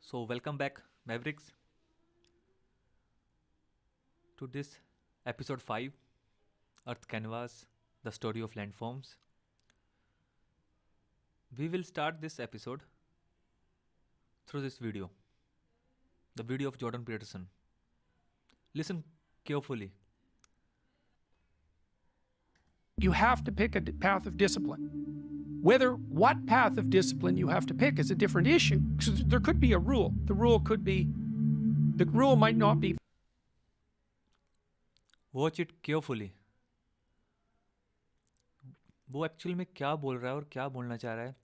So, welcome back, Mavericks, to this episode 5 Earth Canvas, the story of landforms. We will start this episode through this video, the video of Jordan Peterson. Listen carefully. You have to pick a path of discipline. Whether what path of discipline you have to pick is a different issue. So there could be a rule. The rule might not be. Watch it carefully. वो actual में क्या बोल रहा है और क्या बोलना चाह रहा है,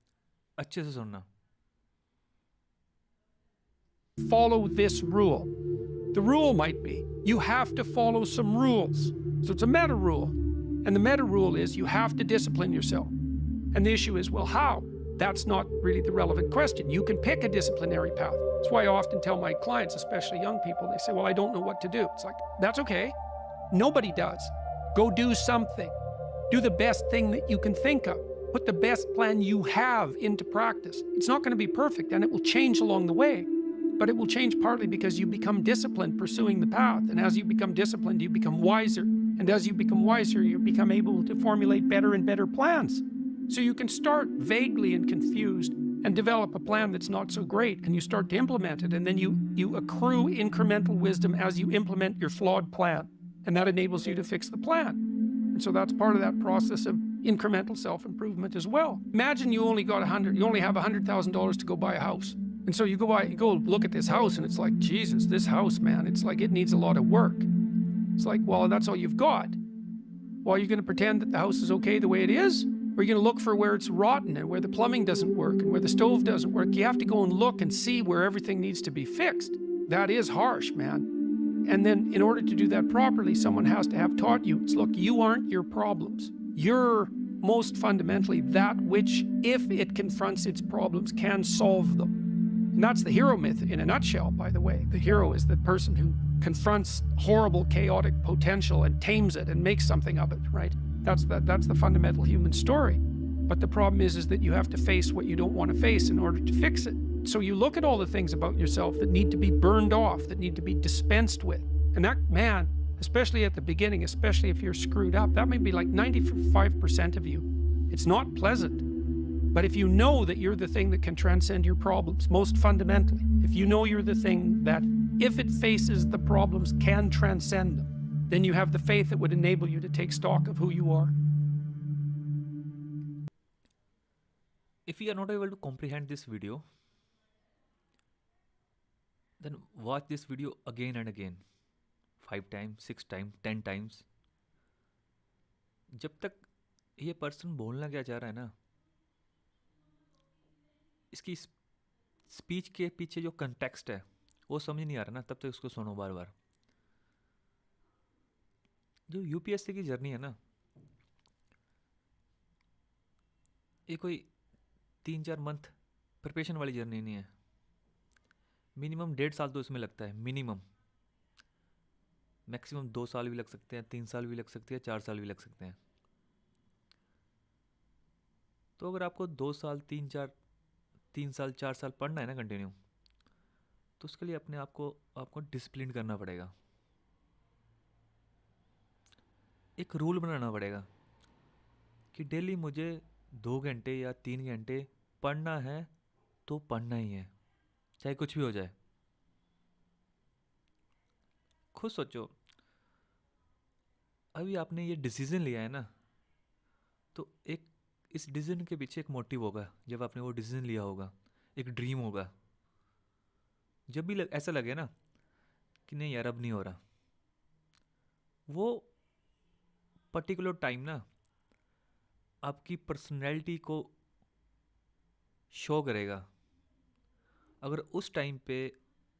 अच्छे से सुनना. Follow this rule. The rule might be you have to follow some rules. So it's a meta rule. And the meta rule is you have to discipline yourself. And the issue is, well, how? That's not really the relevant question. You can pick a disciplinary path. That's why I often tell my clients, especially young people, they say, well, I don't know what to do. It's like, that's okay. Nobody does. Go do something. Do the best thing that you can think of. Put the best plan you have into practice. It's not going to be perfect, and it will change along the way. But it will change partly because you become disciplined pursuing the path. And as you become disciplined, you become wiser. And as you become wiser, you become able to formulate better and better plans. So you can start vaguely and confused and develop a plan that's not so great, and you start to implement it. And then you accrue incremental wisdom as you implement your flawed plan. And that enables you to fix the plan. And so that's part of that process of incremental self-improvement as well. Imagine you only have $100,000 to go buy a house. And so you go look at this house, and it's like, Jesus, this house, man, it's like it needs a lot of work. It's like, well, that's all you've got. Well, are you going to pretend that the house is okay the way it is? Or are you going to look for where it's rotten and where the plumbing doesn't work and where the stove doesn't work? You have to go and look and see where everything needs to be fixed. That is harsh, man. And then in order to do that properly, someone has to have taught you, it's, look, you aren't your problems. You're most fundamentally that which, if it confronts its problems, can solve them. And that's the hero myth in a nutshell, by the way. The hero is the person who confronts horrible, chaotic potential and tames it and makes something of it, right? That's the fundamental human story. But the problem is that you have to face what you don't want to face in order to fix it. So you look at all the things about yourself that need to be burned off, that need to be dispensed with. And that, man, especially at the beginning, especially if you're screwed up, that may be like 95% of you. It's not pleasant. But if you know that you're the thing that can transcend your problems, most fundamentally, if you know you're the thing that, if it faces the problems, can transcend them, then you have the faith that would enable you to take stock of who you are. If you are not able to comprehend this video, then watch this video again and again. 5 times, 6 times, 10 times. जब तक ये person बोलना क्या चाह रहा है ना, इसकी स्पीच के पीछे जो कंटेक्स्ट है वो समझ नहीं आ रहा ना, तब तक उसको सुनो बार बार. जो यूपीएससी की जर्नी है ना, ये कोई 3-4 मंथ प्रिपरेशन वाली जर्नी नहीं है. मिनिमम 1.5 साल तो इसमें लगता है, मिनिमम. मैक्सिमम 2 साल भी लग सकते हैं, 3 साल भी लग सकते हैं, 4 साल भी लग सकते हैं. तो अगर आपको 2 साल 3 साल 4 साल पढ़ना है ना कंटिन्यू, तो उसके लिए अपने आप को आपको डिसिप्लिन करना पड़ेगा. एक रूल बनाना पड़ेगा कि डेली मुझे 2 घंटे या 3 घंटे पढ़ना है तो पढ़ना ही है, चाहे कुछ भी हो जाए. खुद सोचो, अभी आपने ये डिसीजन लिया है ना, तो एक इस डिसीजन के पीछे एक मोटिव होगा. जब आपने वो डिसीजन लिया होगा, एक ड्रीम होगा. जब भी ऐसा लगे ना कि नहीं यार अब नहीं हो रहा, वो पर्टिकुलर टाइम ना आपकी पर्सनैलिटी को शो करेगा. अगर उस टाइम पे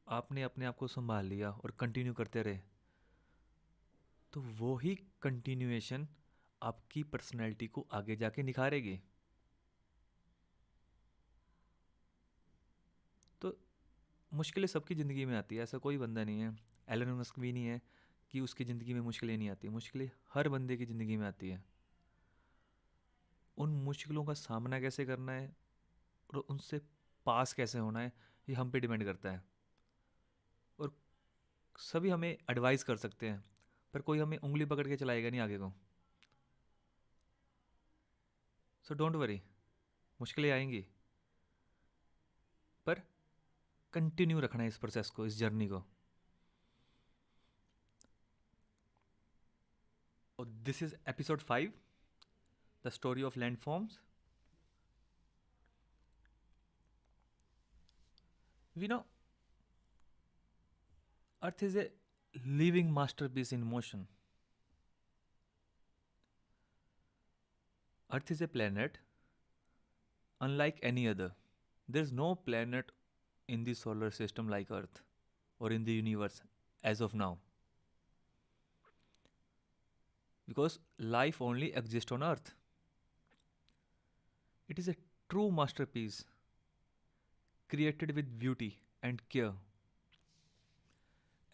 आपने अपने आप को संभाल लिया और कंटिन्यू करते रहे, तो वो ही कंटिन्यूएशन आपकी पर्सनैलिटी को आगे जाके निखारेगी. तो मुश्किलें सबकी ज़िंदगी में आती है, ऐसा कोई बंदा नहीं है, एलन मस्क भी नहीं है कि उसकी ज़िंदगी में मुश्किलें नहीं आती. मुश्किलें हर बंदे की ज़िंदगी में आती है. उन मुश्किलों का सामना कैसे करना है और उनसे पास कैसे होना है, ये हम पे डिपेंड करता है। और सभी हमें एडवाइस कर सकते हैं, पर कोई हमें उंगली पकड़ के चलाएगा नहीं आगे को। सो डोंट वरी, मुश्किलें आएंगी, पर कंटिन्यू रखना है इस प्रोसेस को, इस जर्नी को। और this is episode 5, the story of land forms. We know Earth is a living masterpiece in motion. Earth is a planet unlike any other. There is no planet in the solar system like Earth or in the universe as of now. Because life only exists on Earth. It is a true masterpiece created with beauty and care.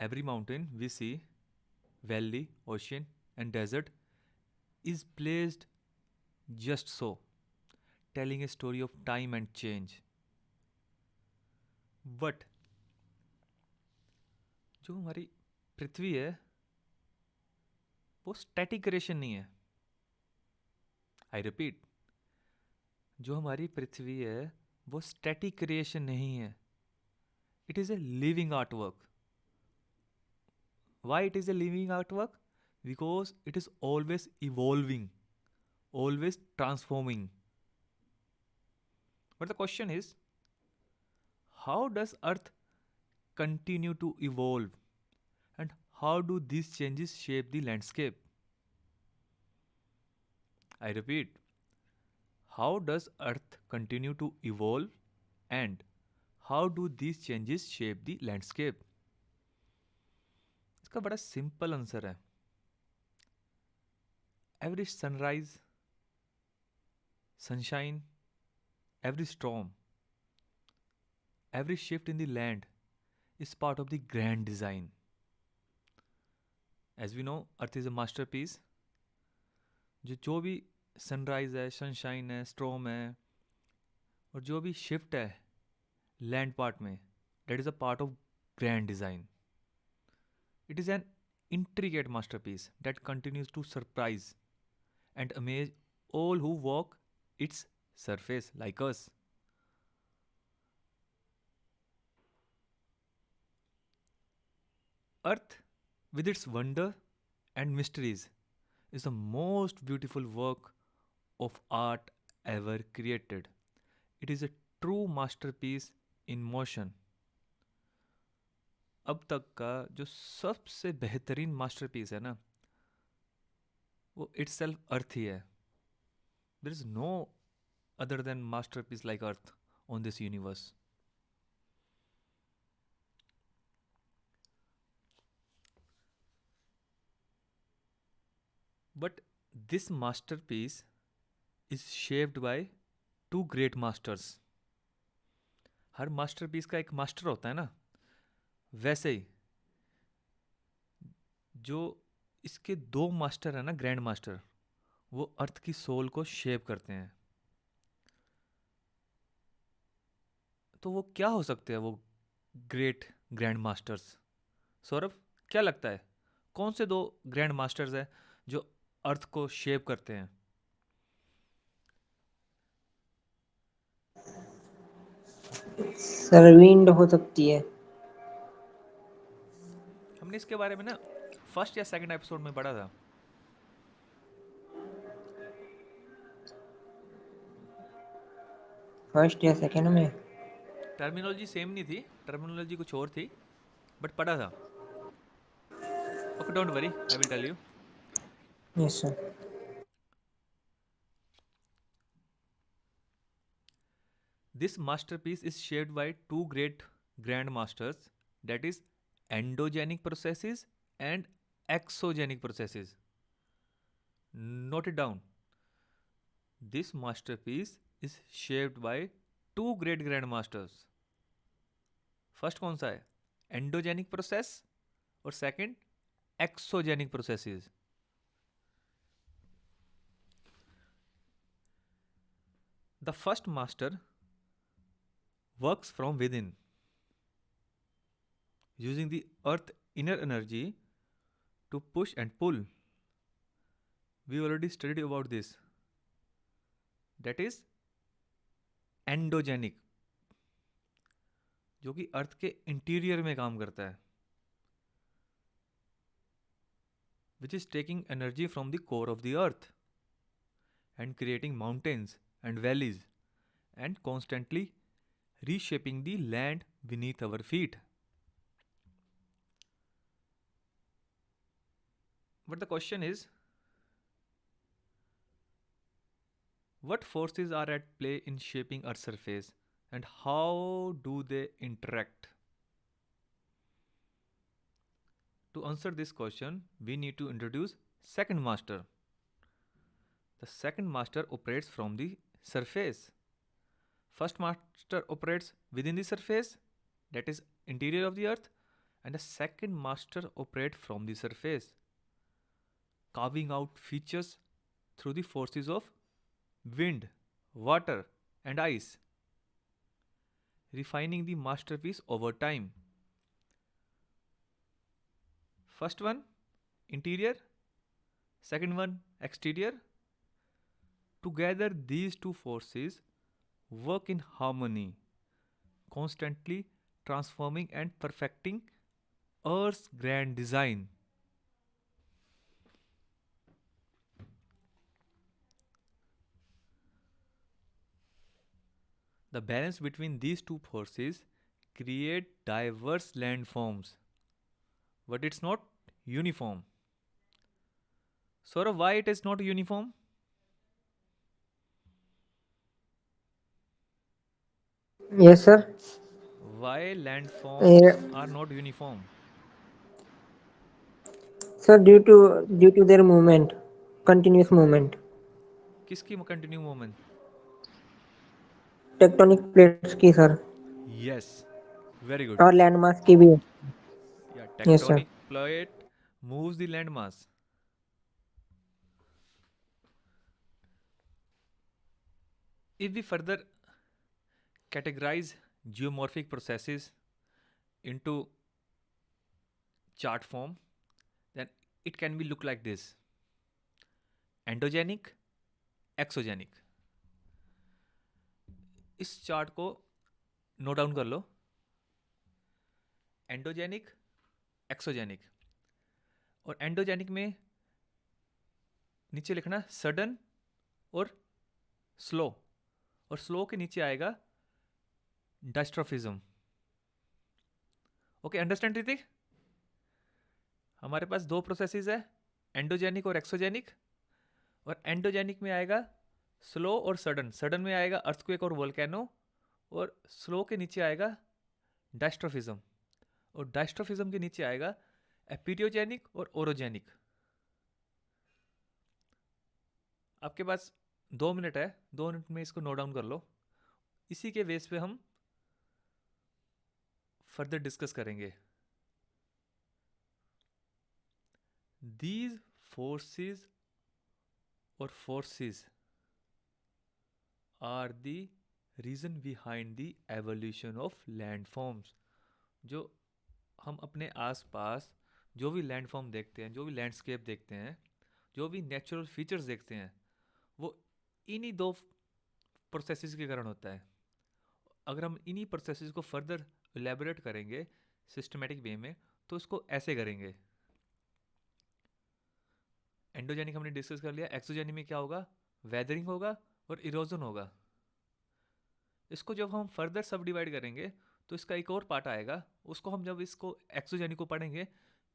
Every mountain we see, valley, ocean, and desert is placed just so, telling a story of time and change. But जो हमारी पृथ्वी है वो static creation नहीं है। I repeat, जो हमारी पृथ्वी है वो स्टैटिक क्रिएशन नहीं है। It is a living art work. Why it is a living art work? Because it is always evolving, always transforming. But the question is, how does Earth continue to evolve, and how do these changes shape the landscape? I repeat, how does Earth continue to evolve, and how do these changes shape the landscape? इसका बड़ा simple answer है। Every sunrise, sunshine, every storm, every shift in the land is part of the grand design. As we know, Earth is a masterpiece. जो भी sunrise है, sunshine है, storm है, और जो भी शिफ्ट है लैंड पार्ट में, that is a part of grand design. It is an intricate masterpiece that continues to surprise and amaze all who walk its surface like us. Earth, with its wonder and mysteries, is the most beautiful work of art ever created. It is a true masterpiece in motion. अब तक का जो सबसे बेहतरीन masterpiece है ना, वो itself Earth ही है. There is no other than masterpiece like Earth on this universe. But this masterpiece is shaped by two great masters. हर मास्टरपीस का एक मास्टर होता है ना, वैसे ही जो इसके दो मास्टर है ना, ग्रैंड मास्टर, वो अर्थ की सोल को शेप करते हैं. तो वो क्या हो सकते हैं, वो ग्रेट ग्रैंड मास्टर्स? सौरभ, क्या लगता है कौन से दो ग्रैंड मास्टर्स हैं जो अर्थ को शेप करते हैं? सर विंड हो सकती है. हमने इसके बारे में ना फर्स्ट या सेकंड एपिसोड में पढ़ा था. फर्स्ट या सेकंड में. टर्मिनोलॉजी सेम नहीं थी, टर्मिनोलॉजी कुछ और थी, बट पढ़ा था. Okay, don't worry, I will tell you. Yes sir. This masterpiece is shaped by two great grand masters, that is endogenic processes and exogenic processes. Note it down. This masterpiece is shaped by two great grand masters. First कौन सा है? Endogenic process, और second exogenic processes. The first master works from within. using the earth inner energy to push and pull. We already studied about this. That is endogenic, जो कि अर्थ के interior में काम करता है, which is taking energy from the core of the earth and creating mountains and valleys and constantly reshaping the land beneath our feet. But the question is, what forces are at play in shaping Earth's surface and how do they interact? To answer this question, we need to introduce second master. The second master operates from the surface. First master operates within the surface, that is interior of the earth, and the second master operates from the surface, carving out features through the forces of wind, water, and ice, refining the masterpiece over time. First one, interior, second one, exterior. Together, these two forces work in harmony, constantly transforming and perfecting Earth's grand design. The balance between these two forces create diverse landforms, but it's not uniform. Saurav, why it is not uniform? Yes, sir. Why landforms Yeah, are not uniform? sir, due to their movement, continuous movement, किसकी continue movement? Tectonic plates की sir, yes, very good. और landmass की भी. या yes sir. Tectonic plate moves the landmass. If we further categorize geomorphic processes into chart form, then it can be look like this: endogenic, exogenic. इस chart को note down कर लो: endogenic, exogenic. और endogenic में नीचे लिखना sudden और slow, और slow के नीचे आएगा डायस्ट्रोफिज्म. Okay, understand Hrithik? हमारे पास दो प्रोसेसेस है, एंडोजेनिक और एक्सोजेनिक. और एंडोजेनिक में आएगा स्लो और सडन. सडन में आएगा अर्थक्वेक और वोल्केनो, और स्लो के नीचे आएगा डायस्ट्रोफिज्म, और डायस्ट्रोफिज्म के नीचे आएगा एपिडियोजेनिक और ओरोजेनिक. आपके पास 2 मिनट है, 2 मिनट में इसको नोट डाउन कर लो. इसी के बेस पे हम फर्दर डिस्कस करेंगे. These forces or forces are the reason behind the evolution of landforms. जो हम अपने आसपास जो भी लैंडफॉर्म देखते हैं, जो भी लैंडस्केप देखते हैं, जो भी नेचुरल फीचर्स देखते हैं, वो इन्हीं दो प्रोसेसेस के कारण होता है. अगर हम इन्हीं प्रोसेसेस को फर्दर एलैबोरेट करेंगे सिस्टमेटिक वे में, तो इसको ऐसे करेंगे. एंडोजेनिक हमने डिस्कस कर लिया. एक्सोजेनिक में क्या होगा? वेदरिंग होगा और इरोजन होगा. इसको जब हम फर्दर सब डिवाइड करेंगे तो इसका एक और पार्ट आएगा, उसको हम जब इसको एक्सोजेनिक को पढ़ेंगे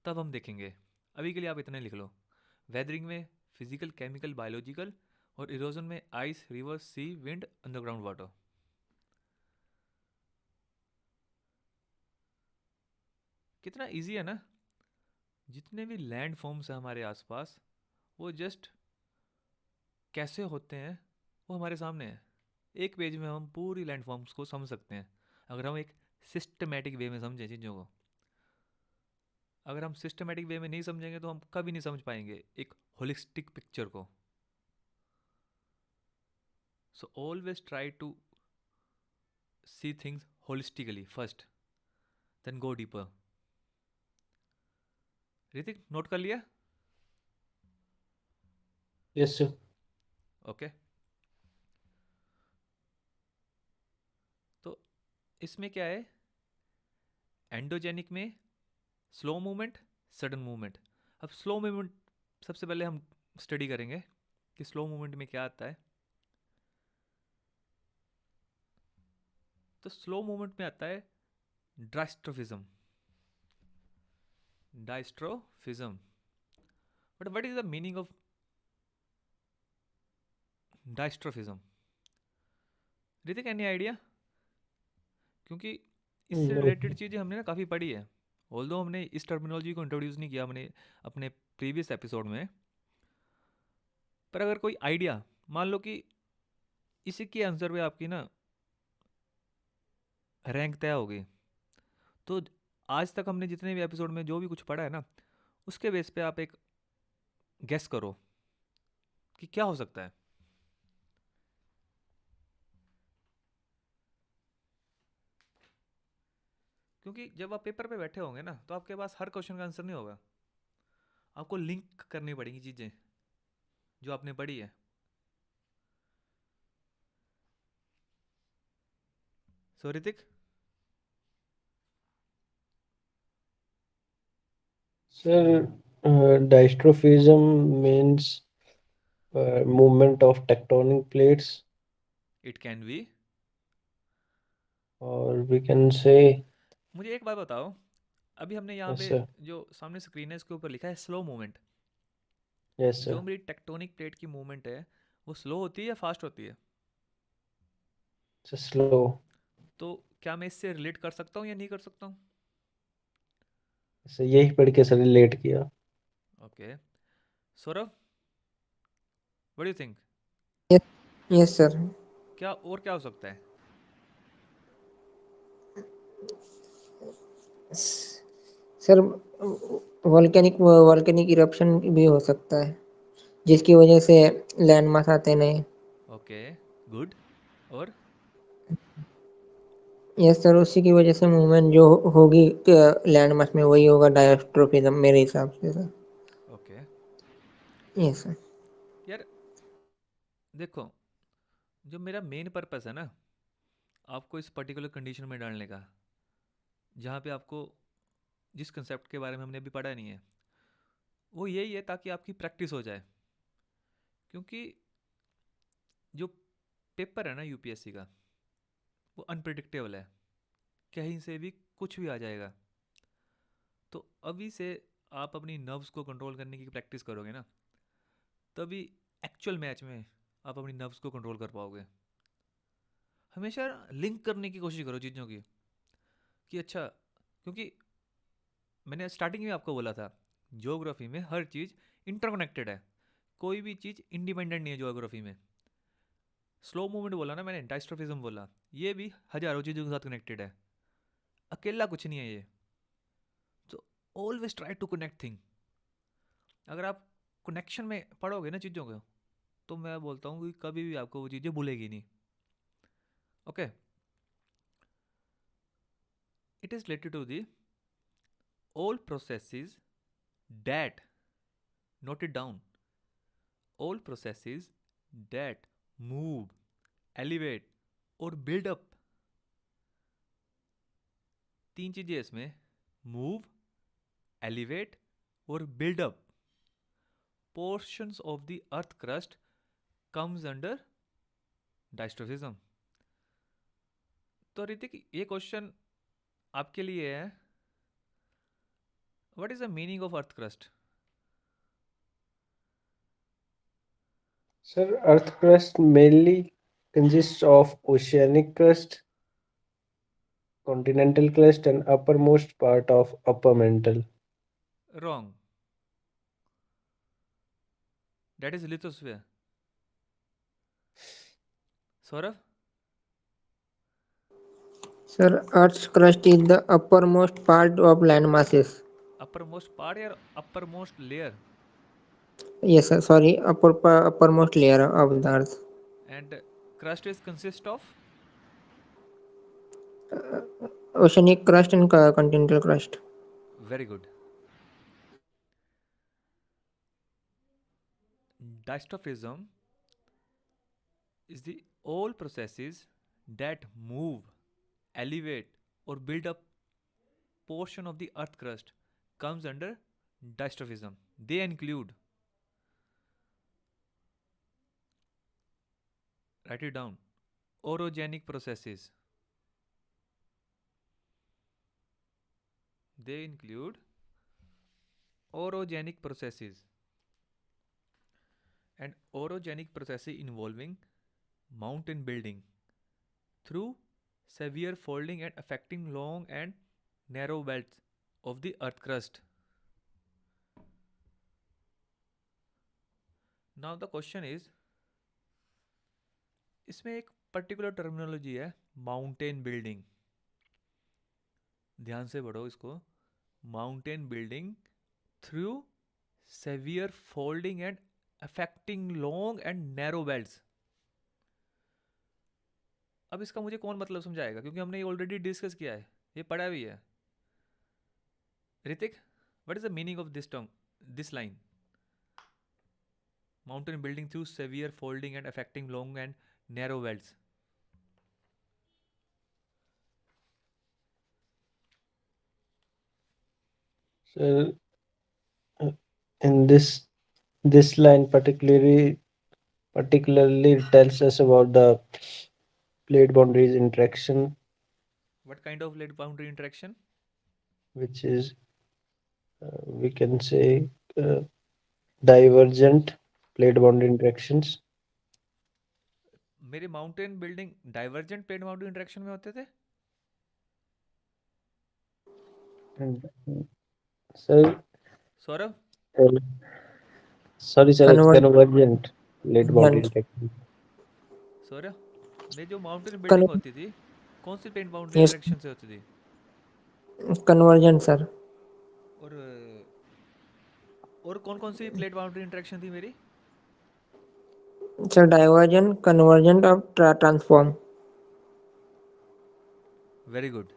तब हम देखेंगे. अभी के लिए आप इतने लिख लो: वेदरिंग में फिजिकल, केमिकल, बायोलॉजिकल, और इरोजन में आइस, रिवर, सी, विंड, अंडरग्राउंड वाटर. कितना इजी है ना? जितने भी लैंड फॉर्म्स हैं हमारे आसपास, वो जस्ट कैसे होते हैं वो हमारे सामने है. एक पेज में हम पूरी लैंड फॉर्म्स को समझ सकते हैं अगर हम एक सिस्टमेटिक वे में समझें चीज़ों को. अगर हम सिस्टमेटिक वे में नहीं समझेंगे तो हम कभी नहीं समझ पाएंगे एक होलिस्टिक पिक्चर को. So always try to see things holistically first, then go deeper. Hrithik note कर लिया? Yes, sir. ओके, तो इसमें क्या है, एंडोजेनिक में स्लो मूवमेंट, सडन मूवमेंट। अब स्लो मूवमेंट सबसे पहले हम स्टडी करेंगे कि स्लो मूवमेंट में क्या आता है। तो स्लो मूवमेंट में आता है diastrophism. Diastrophism, but what is the meaning of diastrophism? Hrithik any idea? क्योंकि इससे No. रिलेटेड चीज़ें हमने ना काफ़ी पढ़ी है, ऑल्दो हमने इस टर्मिनोलॉजी को इंट्रोड्यूस नहीं किया हमने अपने प्रीवियस एपिसोड में। पर अगर कोई आइडिया, मान लो कि इसी के आंसर पे आपकी ना रैंक तय होगी, तो आज तक हमने जितने भी एपिसोड में जो भी कुछ पढ़ा है ना, उसके बेस पे आप एक गेस करो कि क्या हो सकता है। क्योंकि जब आप पेपर पे बैठे होंगे ना, तो आपके पास हर क्वेश्चन का आंसर नहीं होगा, आपको लिंक करनी पड़ेंगी चीज़ें जो आपने पढ़ी है। So Hrithik, Sir, dystrophism means movement of tectonic plates, it can be. or we can say, मुझे एक बात बताओ, अभी हमने यहाँ yes, पे sir. जो सामने स्क्रीन है इसके ऊपर लिखा है स्लो मूवमेंट। Yes, जो sir. मेरी टेक्टोनिक प्लेट की मूवमेंट है वो स्लो होती है या फास्ट होती है? It's slow. तो क्या मैं इससे रिलेट कर सकता हूँ या नहीं कर सकता हूँ? So यही पढ़ के सर रिलेट किया. Okay, Saurabh, what do think? Yes, yes, sir. क्या और क्या हो सकता है? सर वॉल्केनिक इरप्शन भी हो सकता है, जिसकी वजह से लैंड मास आते नहीं। Okay, good. और यस सर, उसी की वजह से मूवमेंट जो होगी लैंड मास में, वही होगा डायस्ट्रोफिज्म मेरे हिसाब से सर। Okay, yes sir. यार देखो, जो मेरा मेन पर्पस है ना आपको इस पर्टिकुलर कंडीशन में डालने का, जहाँ पे आपको जिस कंसेप्ट के बारे में हमने अभी पढ़ा नहीं है, वो यही है ताकि आपकी प्रैक्टिस हो जाए। क्योंकि जो पेपर है ना यूपीएससी का, वो अनप्रिडिक्टेबल है, कहीं से भी कुछ भी आ जाएगा। तो अभी से आप अपनी नर्व्स को कंट्रोल करने की प्रैक्टिस करोगे ना, तभी एक्चुअल मैच में आप अपनी नर्व्स को कंट्रोल कर पाओगे। हमेशा लिंक करने की कोशिश करो चीज़ों की, कि अच्छा, क्योंकि मैंने स्टार्टिंग में आपको बोला था ज्योग्राफी में हर चीज़ इंटरकनेक्टेड है, कोई भी चीज़ इंडिपेंडेंट नहीं है ज्योग्राफी में। स्लो मूवमेंट बोला ना मैंने, डायस्ट्रोफिज्म बोला, ये भी हजारों चीज़ों के साथ कनेक्टेड है, अकेला कुछ नहीं है ये। तो always try to connect thing. अगर आप कनेक्शन में पढ़ोगे ना चीज़ों को, तो मैं बोलता हूँ कि कभी भी आपको वो चीज़ें भूलेगी नहीं। Okay, it is related to the all processes that, note it down, all processes that move, elevate और build up, तीन चीजें इसमें, move, elevate और build up, portions of the earth crust comes under diastrophism. तो ऋतिक, ये question आपके लिए है, what is the meaning of earth crust? Sir, Earth crust mainly consists of oceanic crust, continental crust, and uppermost part of upper mantle. Wrong, that is lithosphere. Saurabh, sir, earth crust is the uppermost part of land masses. Uppermost part या uppermost layer? Yes sir, sorry, uppermost layer of the earth. And crust is consist of? Oceanic crust and continental crust. Very good. Dystrophism is the all processes that move, elevate, or build up portion of the earth crust comes under dystrophism. They include, write it down, orogenic processes. They include orogenic processes, and orogenic processes involving mountain building through severe folding and affecting long and narrow belts of the earth crust. Now the question is, इसमें एक particular terminology है, mountain building. ध्यान से पढ़ो इसको. Mountain building through severe folding and affecting long and narrow belts. अब इसका मुझे कौन मतलब समझाएगा, क्योंकि हमने ये ऑलरेडी डिस्कस किया है, ये पढ़ा भी है. Hrithik, what is the meaning of this term, this line? Mountain building through severe folding and affecting long and narrow welts. So in this line particularly tells us about the plate boundaries interaction, What kind of lead boundary interaction? which is we can say divergent plate boundary interactions. मेरे mountain building divergent plate boundary interaction में होते थे. And sir, Saurabh, sorry sir, it's Convergent. convergent plate boundary interaction. Saurabh, मेरी जो mountain building होती थी, कौन सी प्लेट बाउंड्री Yes, इंटरेक्शन से होती थी? convergent sir. और कौन कौन सी प्लेट बाउंड्री इंटरेक्शन थी मेरी? Sir, divergent, convergent और transform. Very good.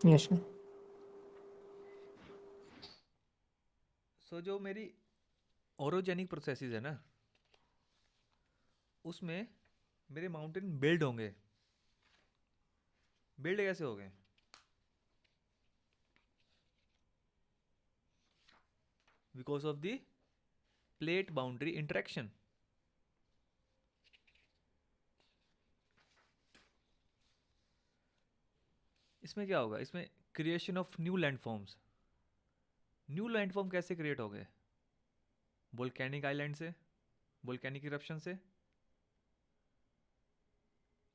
Yes sir. सो जो मेरी ओरोजेनिक प्रोसेसेस है ना, उसमें मेरे माउंटेन बिल्ड होंगे. बिल्ड कैसे हो गए? Because of the plate boundary interaction. इसमें क्या होगा? इसमें creation of new landforms. New landform कैसे क्रिएट हो गए? वोल्केनिक आइलैंड से, वोल्केनिक इरप्शन से,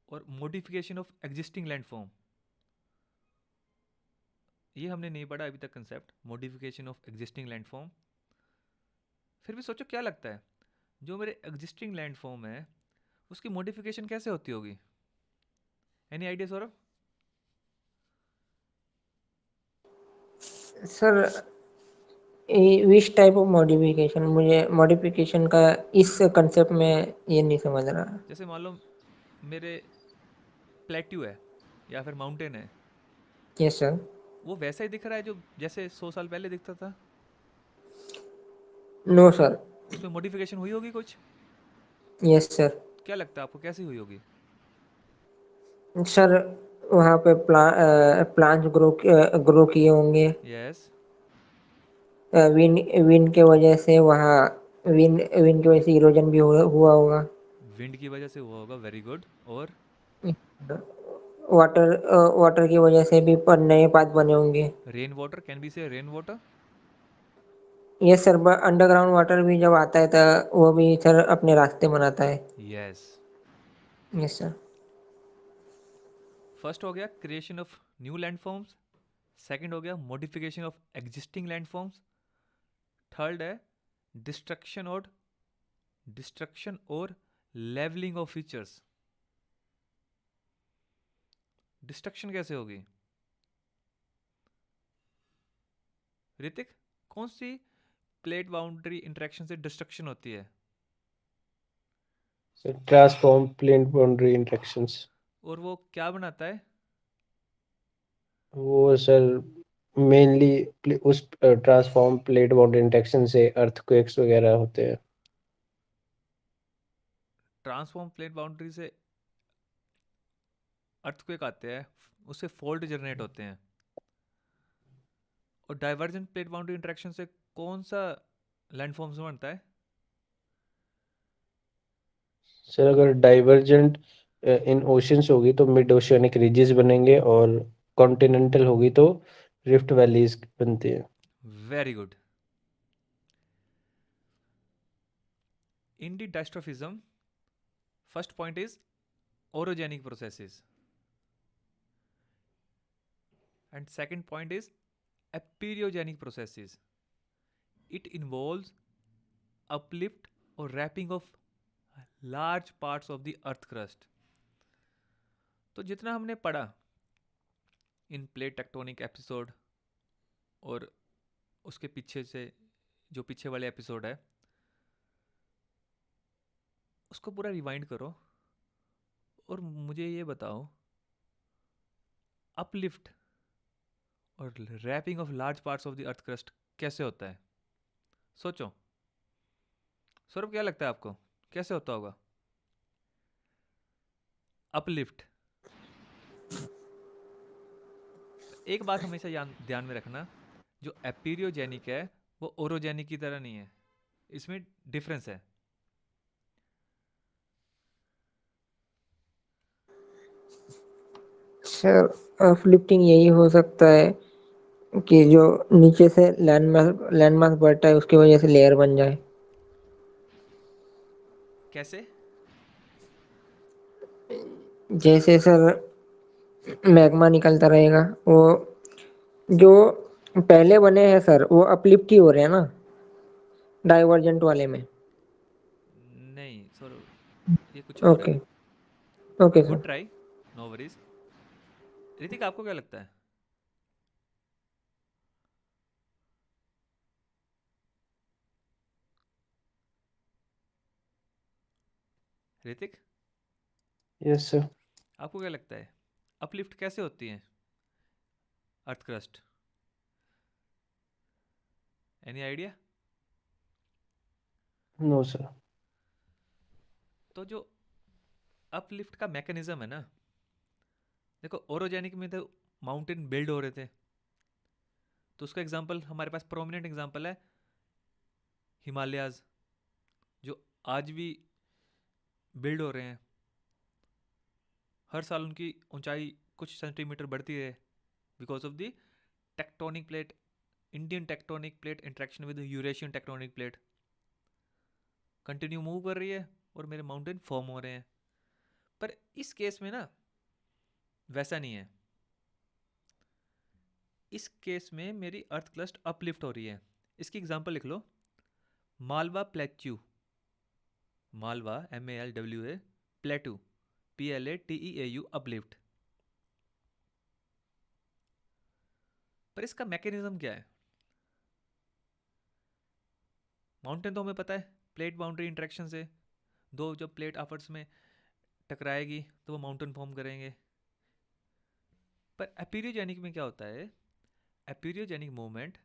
और मॉडिफिकेशन ऑफ एग्जिस्टिंग लैंडफॉर्म. ये हमने नहीं पढ़ा अभी तक concept, modification of existing landform. फिर भी सोचो क्या लगता है, जो मेरे एग्जिस्टिंग लैंडफॉर्म है उसकी मॉडिफिकेशन कैसे होती होगी? Any idea Saurabh? Sir which type of modification, मुझे मॉडिफिकेशन का इस कंसेप्ट में ये नहीं समझ रहा. जैसे मान लो मेरे प्लेट्यू है या फिर माउंटेन है, यस सर. वो वैसा ही दिख रहा है जो जैसे 100 साल पहले दिखता था? No sir. उसमें मॉडिफिकेशन हुई होगी कुछ? Yes sir. क्या लगता है आपको, कैसी हुई होगी? सर वहाँ पे प्लांट्स ग्रो किए होंगे. यस. विन विन के वजह से वहाँ विन की वजह से इरोजन भी हुआ होगा. विंड की वजह से हुआ होगा. Very good. और वाटर वाटर की वजह से भी नए पाथ बने होंगे. रेन वाटर, कैन बी से rain water. Yes sir. Underground water भी जब आता है तो वो भी सर अपने रास्ते बनाता है. यस. Yes sir. फर्स्ट हो गया creation of new landforms, second हो गया modification of existing landforms, third है डिस्ट्रक्शन और लेवलिंग ऑफ फीचर्स. डिस्ट्रक्शन कैसे होगी ऋतिक? कौन सी प्लेट बाउंड्री इंटरेक्शन से डिस्ट्रक्शन होती है? So transform plate boundary interactions. और वो क्या बनाता है? वो सर मेनली उस ट्रांसफॉर्म प्लेट बाउंड्री इंटरेक्शन से अर्थक्वेक्स वगैरह होते हैं. ट्रांसफॉर्म प्लेट बाउंड्री से अर्थक्वेक आते हैं, उससे फोल्ड जनरेट होते हैं। और डाइवर्जेंट प्लेट बाउंड्री इंटरेक्शन से कौन सा लैंडफॉर्म्स बनता है? सर अगर डाइवर्जेंट इन ओशंस होगी तो मिड ओशियनिक रिजेस बनेंगे, और कॉन्टिनेंटल होगी तो रिफ्ट वैलीज बनती है। Very good. In the diastrophism, first point is orogenic processes, and second point is aperiogenic processes. It involves uplift or wrapping of large parts of the earth crust. तो जितना हमने पढ़ा इन plate tectonic episode और उसके पीछे से जो पीछे वाले एपिसोड है, उसको पूरा रिवाइंड करो और मुझे ये बताओ अपलिफ्ट और warping of large parts of the earth crust कैसे होता है? सोचो। सौरभ, क्या लगता है आपको कैसे होता होगा अपलिफ्ट? एक बात हमेशा ध्यान में रखना, जो एपीरियोजेनिक है वो ओरोजेनिक की तरह नहीं है, इसमें डिफरेंस है। सर अपलिफ्टिंग यही हो सकता है कि जो नीचे से लैंड मास बढ़ता है उसकी वजह से लेयर बन जाए। कैसे? जैसे सर मैग्मा निकलता रहेगा, वो जो पहले बने हैं सर वो अपलिफ्ट ही हो रहे हैं ना डाइवर्जेंट वाले में। नहीं सौरभ, ये कुछ और है। Okay okay good sir. Try, no worries. Hrithik, आपको क्या लगता है? Hrithik, yes sir. आपको क्या लगता है अपलिफ्ट कैसे होती है earth crust? Any idea? No sir. तो जो अपलिफ्ट का मैकेनिज्म है ना, देखो ओरोजेनिक में तो माउंटेन बिल्ड हो रहे थे, तो उसका एग्जांपल हमारे पास प्रोमिनेंट एग्जांपल है हिमालयाज, जो आज भी बिल्ड हो रहे हैं। हर साल उनकी ऊंचाई कुछ सेंटीमीटर बढ़ती है because of the tectonic plate, Indian tectonic plate interaction with Eurasian tectonic plate continue move कर रही है और मेरे माउंटेन फॉर्म हो रहे हैं। पर इस केस में ना वैसा नहीं है। इस केस में मेरी अर्थ क्रस्ट अपलिफ्ट हो रही है। इसकी एग्जांपल लिख लो, Malwa plateau, Malwa MALWA, plateau PLATEAU, uplift. पर इसका मैकेनिज्म क्या है? माउंटेन तो हमें पता है, प्लेट बाउंड्री इंटरेक्शन से दो जब प्लेट आपस में टकराएगी तो वो माउंटेन फॉर्म करेंगे। पर एपीरियोजेनिक में क्या होता है? Epeirogenic movement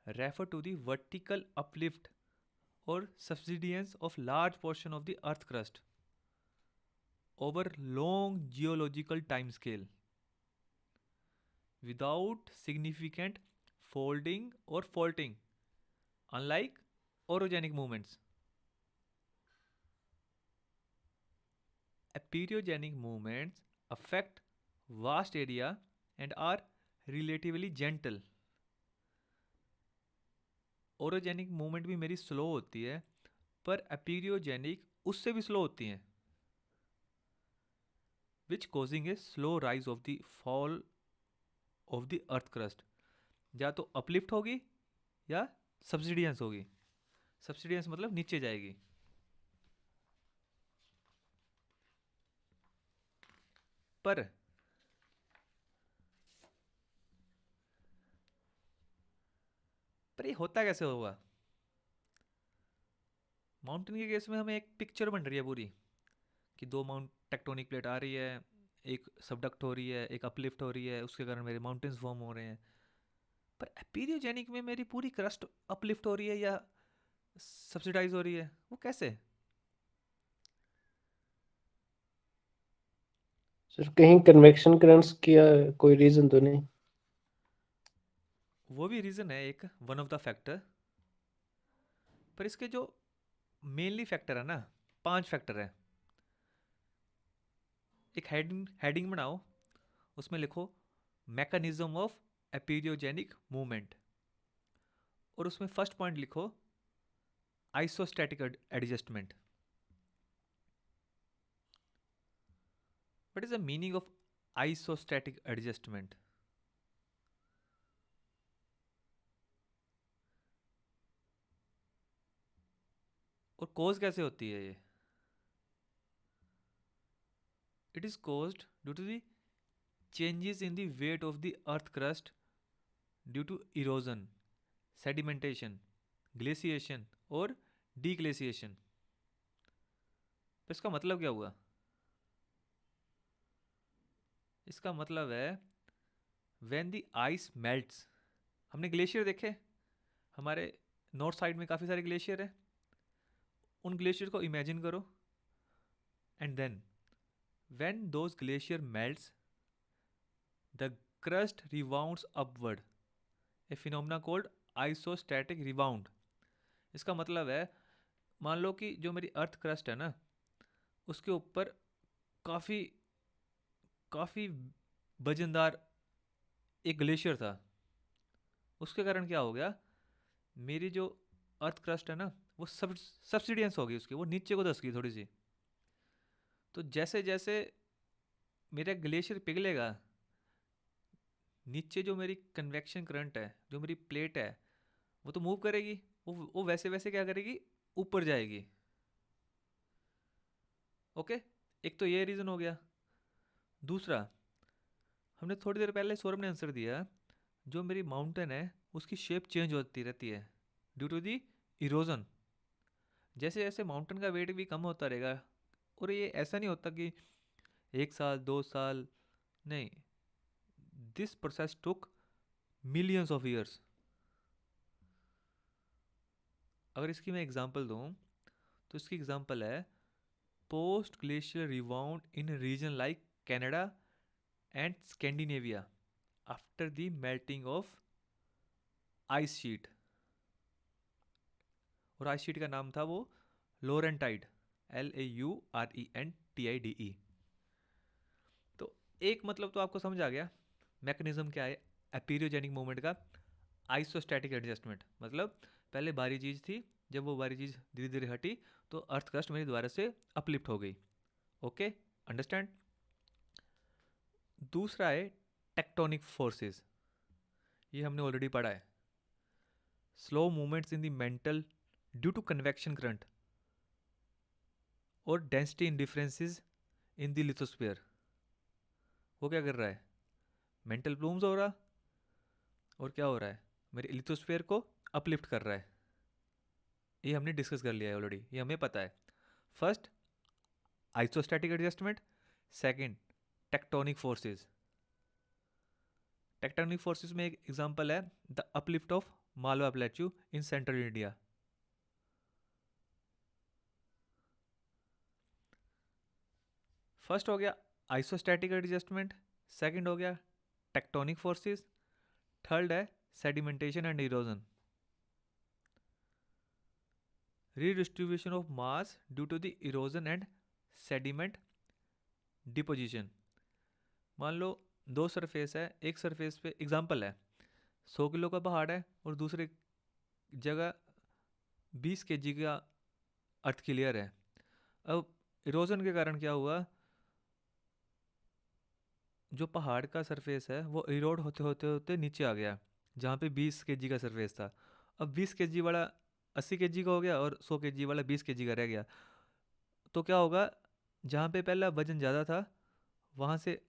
refer to the vertical uplift or subsidence of large portion of the earth crust over long geological time scale without significant folding or faulting, unlike orogenic movements. Aperiogenic movements affect vast area and are relatively gentle. Orogenic movement भी मेरी slow होती है, पर एपीरियोजेनिक उससे भी slow होती हैं, which causing a slow rise of the fall of the earth crust. या तो अपलिफ्ट होगी या सब्सिडियंस होगी। सब्सिडियंस मतलब नीचे जाएगी। पर ये होता कैसे होगा? माउंटेन के केस में हमें एक पिक्चर बन रही है पूरी कि दो माउंट टेक्टोनिक प्लेट आ रही है, एक सबडक्ट हो रही है, एक अपलिफ्ट हो रही है, उसके कारण मेरे माउंटेन्स फॉर्म हो रहे हैं। पर एपीरियोजेनिक में मेरी पूरी क्रस्ट अपलिफ्ट हो रही है या सब्सिडाइज हो रही है, वो कैसे? सर कहीं कन्वेक्शन करंट्स की कोई रीजन तो नहीं? वो भी रीज़न है एक, वन ऑफ द फैक्टर, पर इसके जो मेनली फैक्टर है ना, 5 फैक्टर है। एक हेडिंग बनाओ, उसमें लिखो मैकेनिज्म ऑफ एपिरियोजेनिक मूवमेंट, और उसमें फर्स्ट पॉइंट लिखो isostatic adjustment. What is the meaning of isostatic adjustment? और कॉज कैसे होती है ये? It is caused due to the changes in the weight of the earth crust due to erosion, sedimentation, glaciation और deglaciation। तो इसका मतलब क्या हुआ? इसका मतलब है when the ice melts। हमने ग्लेशियर देखे, हमारे नॉर्थ साइड में काफ़ी सारे ग्लेशियर हैं। उन ग्लेशियर को इमेजिन करो, and then when those glacier melts, the crust rebounds upward, a phenomena called isostatic rebound। इसका मतलब है, मान लो कि जो मेरी अर्थ क्रस्ट है ना, उसके ऊपर काफ़ी काफ़ी वजनदार एक ग्लेशियर था। उसके कारण क्या हो गया, मेरी जो अर्थ क्रस्ट है ना, वो सब्सिडेंस हो गई उसकी, वो नीचे को धस गई थोड़ी सी। तो जैसे जैसे मेरा ग्लेशियर पिघलेगा, नीचे जो मेरी कन्वेक्शन करंट है, जो मेरी प्लेट है, वो तो मूव करेगी, वो वैसे वैसे क्या करेगी, ऊपर जाएगी। ओके, एक तो ये रीज़न हो गया। दूसरा, हमने थोड़ी देर पहले सौरभ ने आंसर दिया, जो मेरी माउंटेन है उसकी शेप चेंज होती रहती है ड्यू टू दी इरोजन। जैसे जैसे माउंटेन का वेट भी कम होता रहेगा, और ये ऐसा नहीं होता कि 1 साल 2 साल, नहीं, this process took millions of years. अगर इसकी मैं एग्जांपल दूं, तो इसकी एग्जांपल है post glacier rebound in region like Canada and Scandinavia after the melting of ice sheet. और आइस शीट का नाम था वो लोरेंटाइड, LAURENTIDE। तो एक मतलब तो आपको समझ आ गया, मैकेनिज्म क्या है एपीरियोजेनिक मूवमेंट का, आइसोस्टैटिक एडजस्टमेंट। मतलब पहले भारी चीज़ थी, जब वो भारी चीज़ धीरे धीरे हटी तो अर्थ क्रस्ट मेरी दोबारा से अपलिफ्ट हो गई। Okay, understand. दूसरा है टेक्टोनिक फोर्सेस, ये हमने ऑलरेडी पढ़ा है। Slow movements in the mantle due to convection current और density in differences in the lithosphere. वो क्या कर रहा है, मेंटल प्लूम्स हो रहा, और क्या हो रहा है, मेरे लिथोस्फीयर को अपलिफ्ट कर रहा है। ये हमने डिस्कस कर लिया है ऑलरेडी, ये हमें पता है। First isostatic adjustment, second tectonic forces. Tectonic forces में एक एग्जांपल है the uplift of Malwa plateau in central India. First हो गया आइसोस्टैटिक एडजस्टमेंट, सेकंड हो गया टेक्टोनिक फोर्सेस, थर्ड है sedimentation and erosion, redistribution of mass due to the erosion and sediment deposition. मान लो दो सरफेस है, एक सरफेस पे एग्जांपल है 100 किलो का पहाड़ है, और दूसरी जगह 20 kg का अर्थ क्लियर है। अब इरोजन के कारण क्या हुआ, जो पहाड़ का सरफेस है वो इरोड होते होते होते नीचे आ गया, जहाँ पे 20 kg का सरफेस था। अब 20 kg वाला 80 kg का हो गया, और 100 kg वाला 20 kg का रह गया। तो क्या होगा, जहाँ पे पहला वजन ज़्यादा था वहाँ से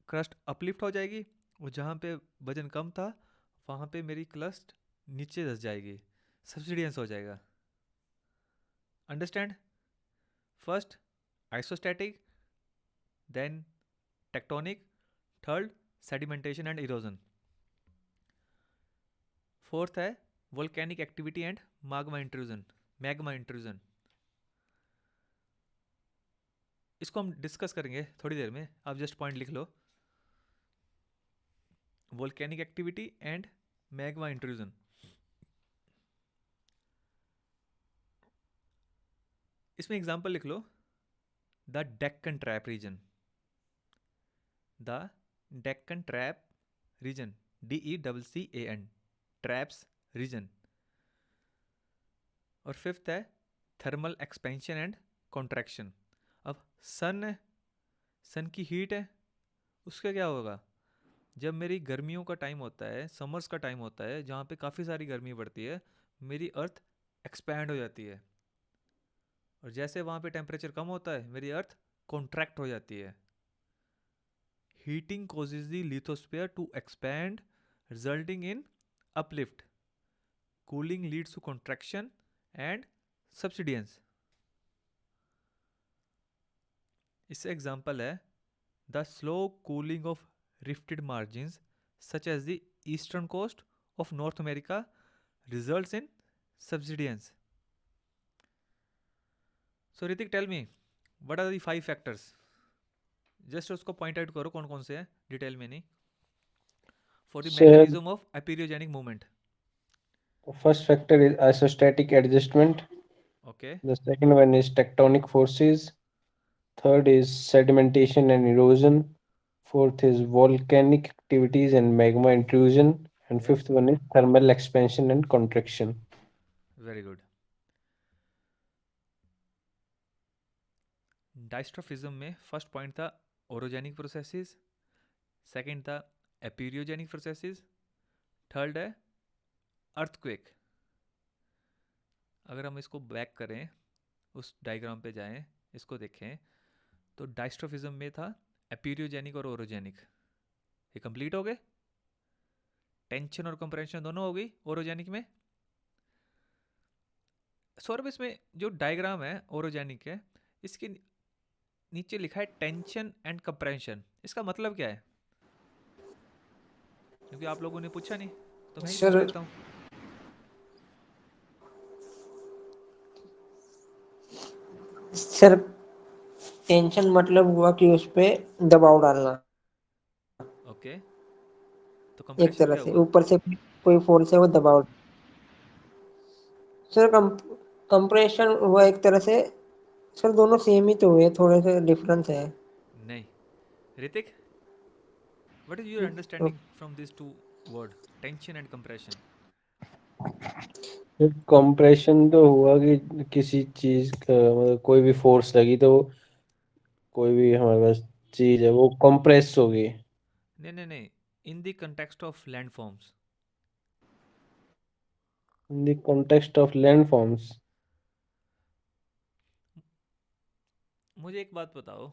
क्रस्ट अपलिफ्ट हो जाएगी, और जहाँ पे वजन कम था वहाँ पे मेरी क्रस्ट नीचे धस जाएगी, सब्सिडेंस हो जाएगा। Understand. First isostatic, then tectonic, third sedimentation and erosion, fourth है volcanic activity and magma intrusion. इसको हम डिस्कस करेंगे थोड़ी देर में, आप जस्ट पॉइंट लिख लो, volcanic activity and magma intrusion. इसमें एग्जांपल लिख लो, the Deccan trap region, the Deccan trap region, DECCAN, traps region. और फिफ्थ है थर्मल एक्सपेंशन एंड कॉन्ट्रैक्शन। अब सन है, सन की हीट है, उसका क्या होगा, जब मेरी गर्मियों का टाइम होता है, समर्स का टाइम होता है, जहाँ पे काफ़ी सारी गर्मी पड़ती है, मेरी अर्थ एक्सपैंड हो जाती है, और जैसे वहाँ पे टेम्परेचर कम होता है, मेरी अर्थ कॉन्ट्रैक्ट हो जाती है। Heating causes the lithosphere to expand, resulting in uplift. Cooling leads to contraction and subsidence. इससे एग्जांपल है the slow cooling of rifted margins such as the eastern coast of North America results in subsidence. So Ritik, tell me, what are the 5 factors? Just उसको point out करो कौन कौन से हैं, detail में नहीं, for the Sir, mechanism of epeirogenic movement. the first factor is isostatic adjustment. Okay, The second one is tectonic forces. Third is sedimentation and erosion. Fourth is volcanic activities and magma intrusion. And yes, fifth one is thermal expansion and contraction. Very good. Diastrophism में first point था orogenic processes, second था एपिरियोजेनिक processes, third है earthquake. अगर हम इसको back करें, उस diagram पे जाएं, इसको देखें, तो डायस्ट्रोफिज्म में था एपिरियोजेनिक और ओरोजेनिक, ये कंप्लीट हो गए। टेंशन और कंप्रेशन दोनों हो गई ओरोजेनिक में। सौरभ, इसमें जो डायग्राम है ओरोजेनिक है, इसके नीचे लिखा है टेंशन एंड कंप्रेशन, इसका मतलब क्या है? क्योंकि आप लोगों ने पूछा नहीं, तो मैं ही पूछ सर लेता हूँ। सर टेंशन मतलब हुआ कि उस पे दबाव डालना, ओके, तो एक कंप्रेशन तरह क्या से हुआ? ऊपर से कोई फोर्स है वो दबाव। सर कंप्रेशन हुआ एक तरह से। सर दोनों सेम ही तो हुए, थोड़े से डिफरेंस है। नहीं, ऋतिक, व्हाट इज योर तो understanding from this two word, tension and compression? Compression तो हुआ कि किसी चीज का मतलब कोई भी फोर्स लगी तो कोई भी हमारे पास चीज है वो कंप्रेस होगी। नहीं नहीं नहीं, in the context of land forms. In the context of land forms. मुझे एक बात बताओ,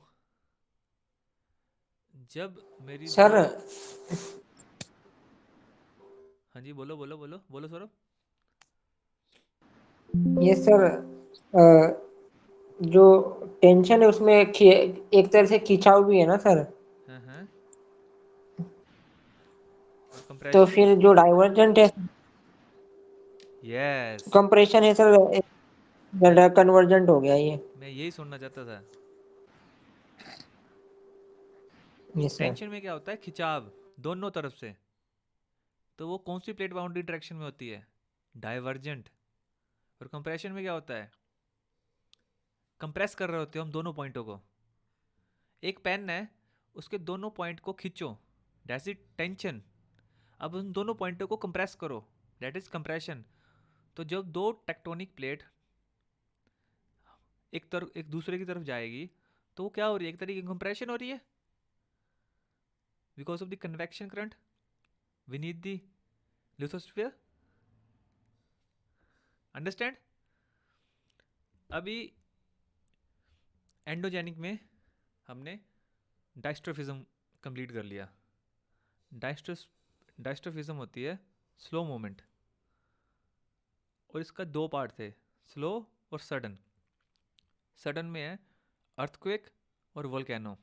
जब मेरी दो, सर हाँ जी, बोलो बोलो बोलो बोलो सौरभ। ये सर जो टेंशन है उसमें एक तरह से खिंचाव भी है ना सर। हाँ हाँ, और तो कंप्रेशन? फिर जो डाइवर्जेंट है, यस, कंप्रेशन है सर, मैं कन्वर्जेंट हो गया ये। मैं यही सुनना चाहता था। Yes sir. टेंशन में क्या होता है, खिंचाव दोनों तरफ से, तो वो कौन सी प्लेट बाउंड्री डायरेक्शन में होती है, डाइवर्जेंट। और कंप्रेशन में क्या होता है, कंप्रेस कर रहे होते हो हम दोनों पॉइंटों को। एक पेन है, उसके दोनों पॉइंट को खींचो, दैट्स इट टेंशन। अब उन दोनों पॉइंटों को कंप्रेस करो, दैट इज कंप्रेशन। तो जब दो टेक्टोनिक प्लेट एक दूसरे की तरफ जाएगी, तो वो क्या हो रही है, एक तरीके की कंप्रेशन हो रही है, because of the convection current Vineeth the lithosphere. Understand? अभी एंडोजेनिक में हमने डायस्ट्रोफिज्म कंप्लीट कर लिया। डायस्ट्रोफिज्म होती है स्लो मूवमेंट, और इसका दो पार्ट थे, स्लो और सडन। सडन में है अर्थक्वेक और वोल्केनो।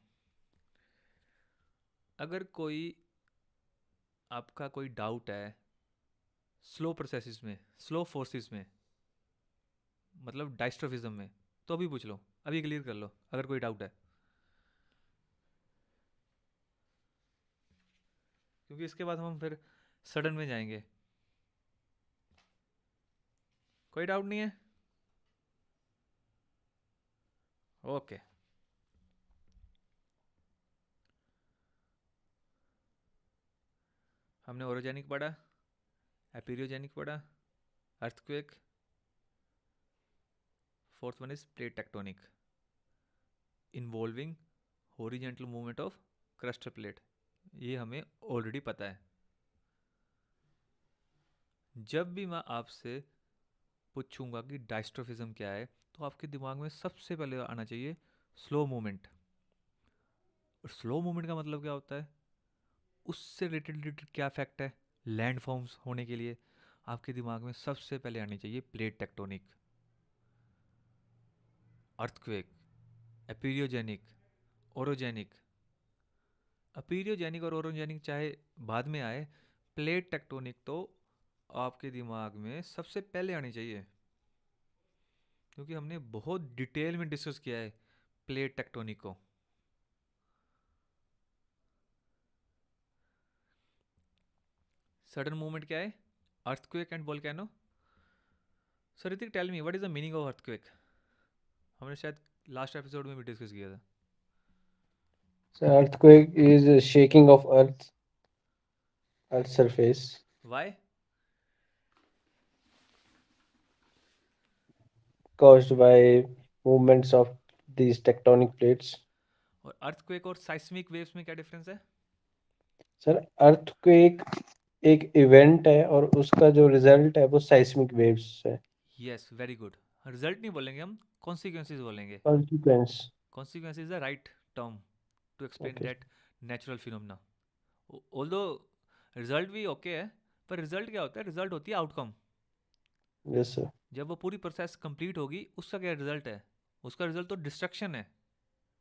अगर कोई आपका कोई डाउट है स्लो प्रोसेसेस में, स्लो फोर्सेस में, मतलब डायस्ट्रोफिज्म में, तो अभी पूछ लो, अभी क्लियर कर लो अगर कोई डाउट है। क्योंकि इसके बाद हम फिर सडन में जाएंगे। कोई डाउट नहीं है? ओके। हमने ओरोजेनिक पढ़ा, एपिरियोजेनिक पढ़ा, earthquake, fourth one is plate tectonic involving horizontal movement of crust plate. ये हमें ऑलरेडी पता है। जब भी मैं आपसे पूछूंगा कि डायस्ट्रोफिज्म क्या है, तो आपके दिमाग में सबसे पहले आना चाहिए स्लो मूवमेंट। और स्लो मूवमेंट का मतलब क्या होता है, उससे रिलेटेड क्या फैक्ट है लैंड फॉर्म्स होने के लिए, आपके दिमाग में सबसे पहले आनी चाहिए प्लेट टेक्टोनिक, अर्थक्वेक, एपीरियोजेनिक, ओरोजेनिक। अपीरियोजेनिक और ओरोजेनिक चाहे बाद में आए, प्लेट टेक्टोनिक तो आपके दिमाग में सबसे पहले आनी चाहिए, क्योंकि हमने बहुत डिटेल में डिस्कस किया है प्लेट टेक्टोनिक को। सडन मूवमेंट क्या है, earthquake and volcano. Sir Hrithik tell me what is the meaning of earthquake. हमने शायद लास्ट एपिसोड में भी डिस्कस किया था। So earthquake is a shaking of Earth's surface why? caused by movements of these tectonic plates. और earthquake और seismic waves में क्या डिफरेंस है? सर अर्थक्वेक एक इवेंट है और उसका जो रिजल्ट है वो साइस्मिक वेव्स है। Yes, very good. रिजल्ट नहीं बोलेंगे हम, कॉन्सिक्वेंसेज बोलेंगे। Consequence. Consequence is the right term to explain okay. That natural phenomena. Although result भी ओके है, पर रिजल्ट क्या होता है, रिजल्ट होती है आउटकम। Yes sir. जब वो पूरी प्रोसेस कंप्लीट होगी, उसका क्या रिजल्ट है, उसका रिजल्ट तो डिस्ट्रक्शन है।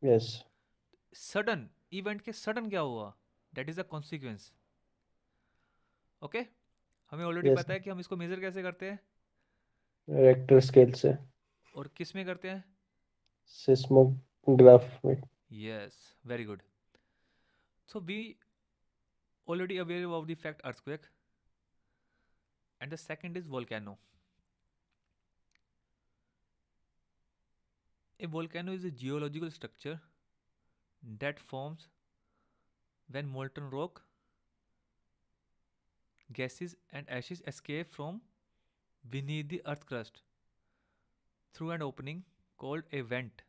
यस। सडन इवेंट के सडन क्या हुआ, that is the consequence. Okay, हमें ऑलरेडी यस। पता है कि हम इसको मेजर कैसे करते हैं रेक्टर स्केल से। और किस में करते हैं। सिस्मोग्राफ में। Yes, very good. So we already aware of the fact earthquake, and the second is volcano. A volcano is a geological structure that forms when molten rock, gases and ashes escape from beneath the earth crust through an opening called a vent.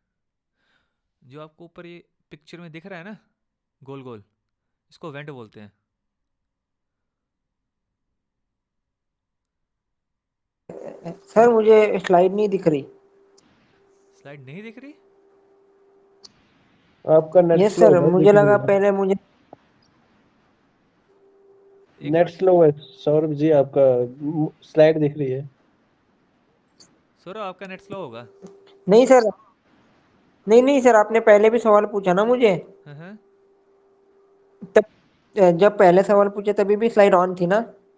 जो आपको ऊपर ये picture में दिख रहा है ना, गोल गोल, इसको वेंट बोलते हैं। सर मुझे स्लाइड नहीं दिख रही। स्लाइड नहीं दिख रही? आपका नेट यस स्लो सर, है, मुझे दिख रही लगा है। पहले मुझे एक नेट मिनट। स्लो है सौरभ जी, आपका स्लाइड दिख रही है। सौरभ आपका नेट स्लो होगा। नहीं सर, नहीं नहीं सर, आपने पहले भी सवाल पूछा ना मुझे, हाँ तब जब पहले सवाल पूछे तभी भी स्लाइड ऑन थी ना।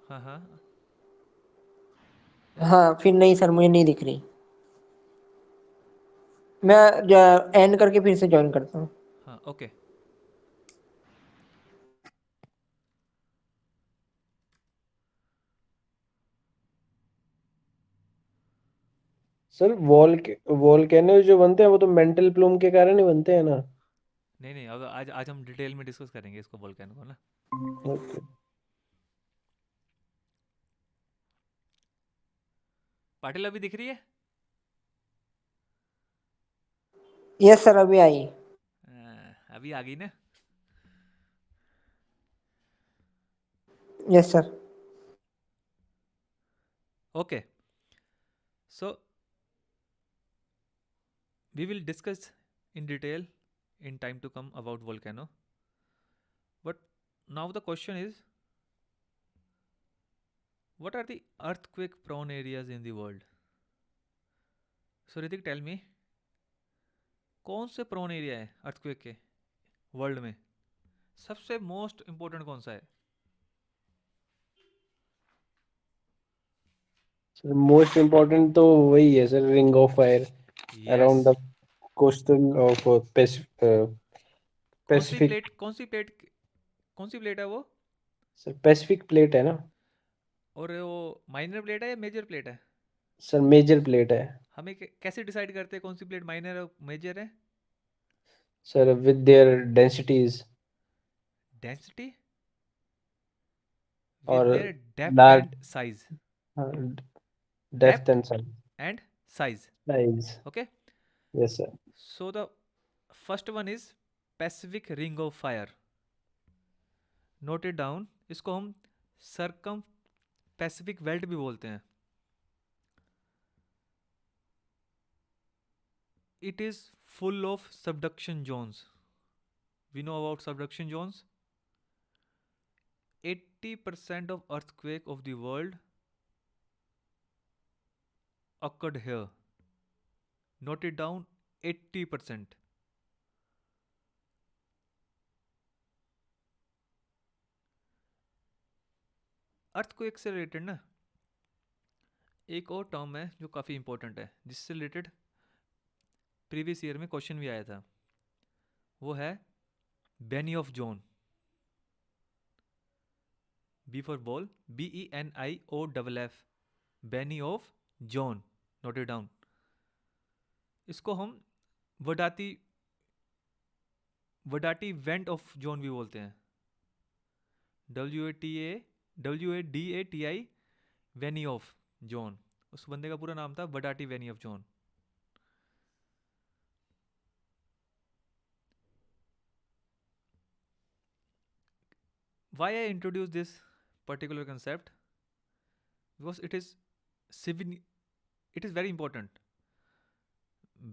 हाँ हाँ। हाँ फिर नहीं सर, मुझे नहीं दिख रही। मैं एंड करके फिर से ज्वाइन करता हूँ। हाँ ओके। सर वॉल्केनो जो बनते हैं वो तो मेंटल प्लूम के कारण ही बनते हैं ना। नहीं नहीं, अब आज आज हम डिटेल में डिस्कस करेंगे इसको, वोल्केनो को ना। ओके। पाटिल अभी दिख रही है? यस सर, अभी आई। अभी आ गई ना। Yes sir. Okay, so we will discuss in detail in time to come about volcano, but now the question is, what are the earthquake prone areas in the world? So Ritik, tell me, कौन से prone area है earthquake के world में, सबसे most important कौन सा है? Sir most important तो वही है sir, ring of fire yes. Around the coastal of कौन सी पैसिफिक। प्लेट, कौन सी प्लेट, कौन सी प्लेट है वो? सर पैसिफिक प्लेट है ना? और वो माइनर प्लेट है या मेजर प्लेट है? सर मेजर प्लेट है। हमें कैसे डिसाइड करते हैं कौन सी प्लेट माइनर और मेजर है? Sir with their densities density, with और their depth large and size. Depth depth and and size. Size. Okay, yes sir. So the first one is Pacific ring of fire. Note it down, इसको हम circum Pacific belt भी बोलते हैं। It is full of subduction Jones. We know about subduction zones. 80% of earthquake of the world occurred here. Note it down, 80%. Earthquake से related ना एक और term है जो काफ़ी इंपॉर्टेंट है, जिससे रिलेटेड प्रीवियस ईयर में क्वेश्चन भी आया था। वो है Benioff zone. B for ball, BENIOFF, Benioff zone. Note it down. इसको हम वडाती वडाटी वेंट ऑफ जोन भी बोलते हैं। WADATI Benioff zone. उस बंदे का पूरा नाम था Wadati Benioff zone. Why I introduce this particular concept? Because it is very important.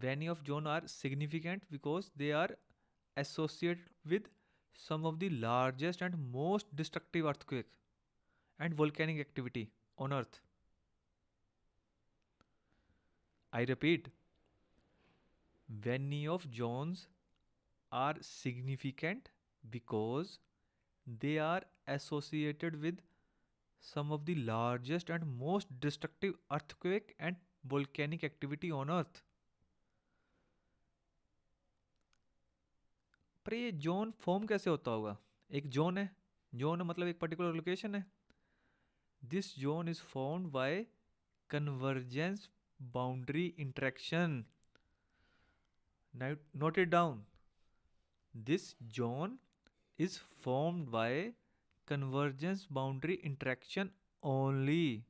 Vani of zone are significant because they are associated with some of the largest and most destructive earthquake and volcanic activity on earth. I repeat, Vani of zones are significant because they are associated with some of the largest and most destructive earthquake and volcanic activity on earth. पर ये zone form कैसे होता होगा? एक zone है, zone मतलब एक particular location है। This zone is formed by convergence boundary interaction. Note it down, this zone is formed by convergence boundary interaction only.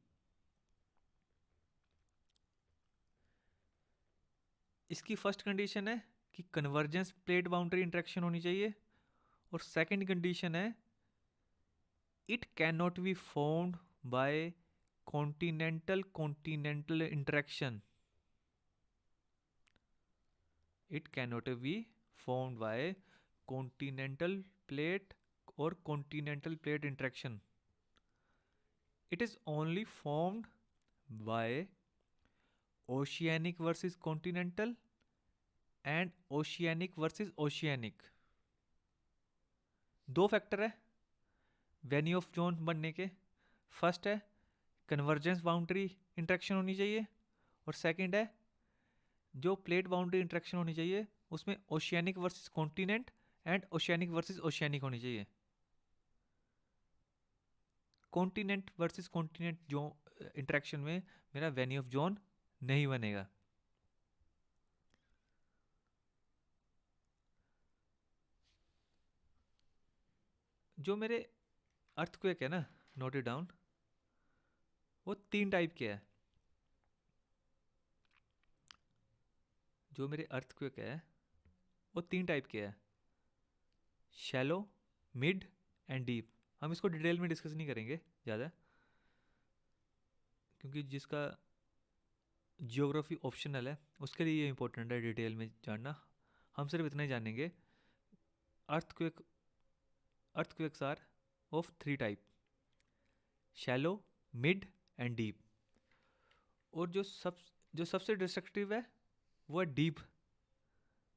इसकी फर्स्ट कंडीशन है कि कन्वर्जेंस प्लेट बाउंड्री इंटरेक्शन होनी चाहिए, और सेकंड कंडीशन है it can not be formed by continental continental interaction. It can not be formed by continental plate और continental plate interaction. It is only formed by oceanic versus continental and oceanic versus oceanic। दो factor है venue of zone बनने के। First है convergence boundary interaction होनी चाहिए, और second है जो प्लेट बाउंड्री इंटरेक्शन होनी चाहिए उसमें oceanic versus continent and oceanic versus oceanic होनी चाहिए। कॉन्टिनेंट वर्सेस कॉन्टिनेंट जो इंटरेक्शन में मेरा वेन्यू ऑफ जोन नहीं बनेगा। जो मेरे अर्थक्वेक है ना, नोट इट डाउन, वो 3 टाइप के है। जो मेरे अर्थक्वेक है वो 3 टाइप के है, शैलो, मिड एंड डीप। हम इसको डिटेल में डिस्कस नहीं करेंगे ज़्यादा, क्योंकि जिसका जियोग्राफी ऑप्शनल है उसके लिए ये इंपॉर्टेंट है डिटेल में जानना। हम सिर्फ इतना ही जानेंगे। Earthquake earthquakes are of 3 type: shallow, mid and deep। और जो सबसे डिस्ट्रक्टिव है वो है deep.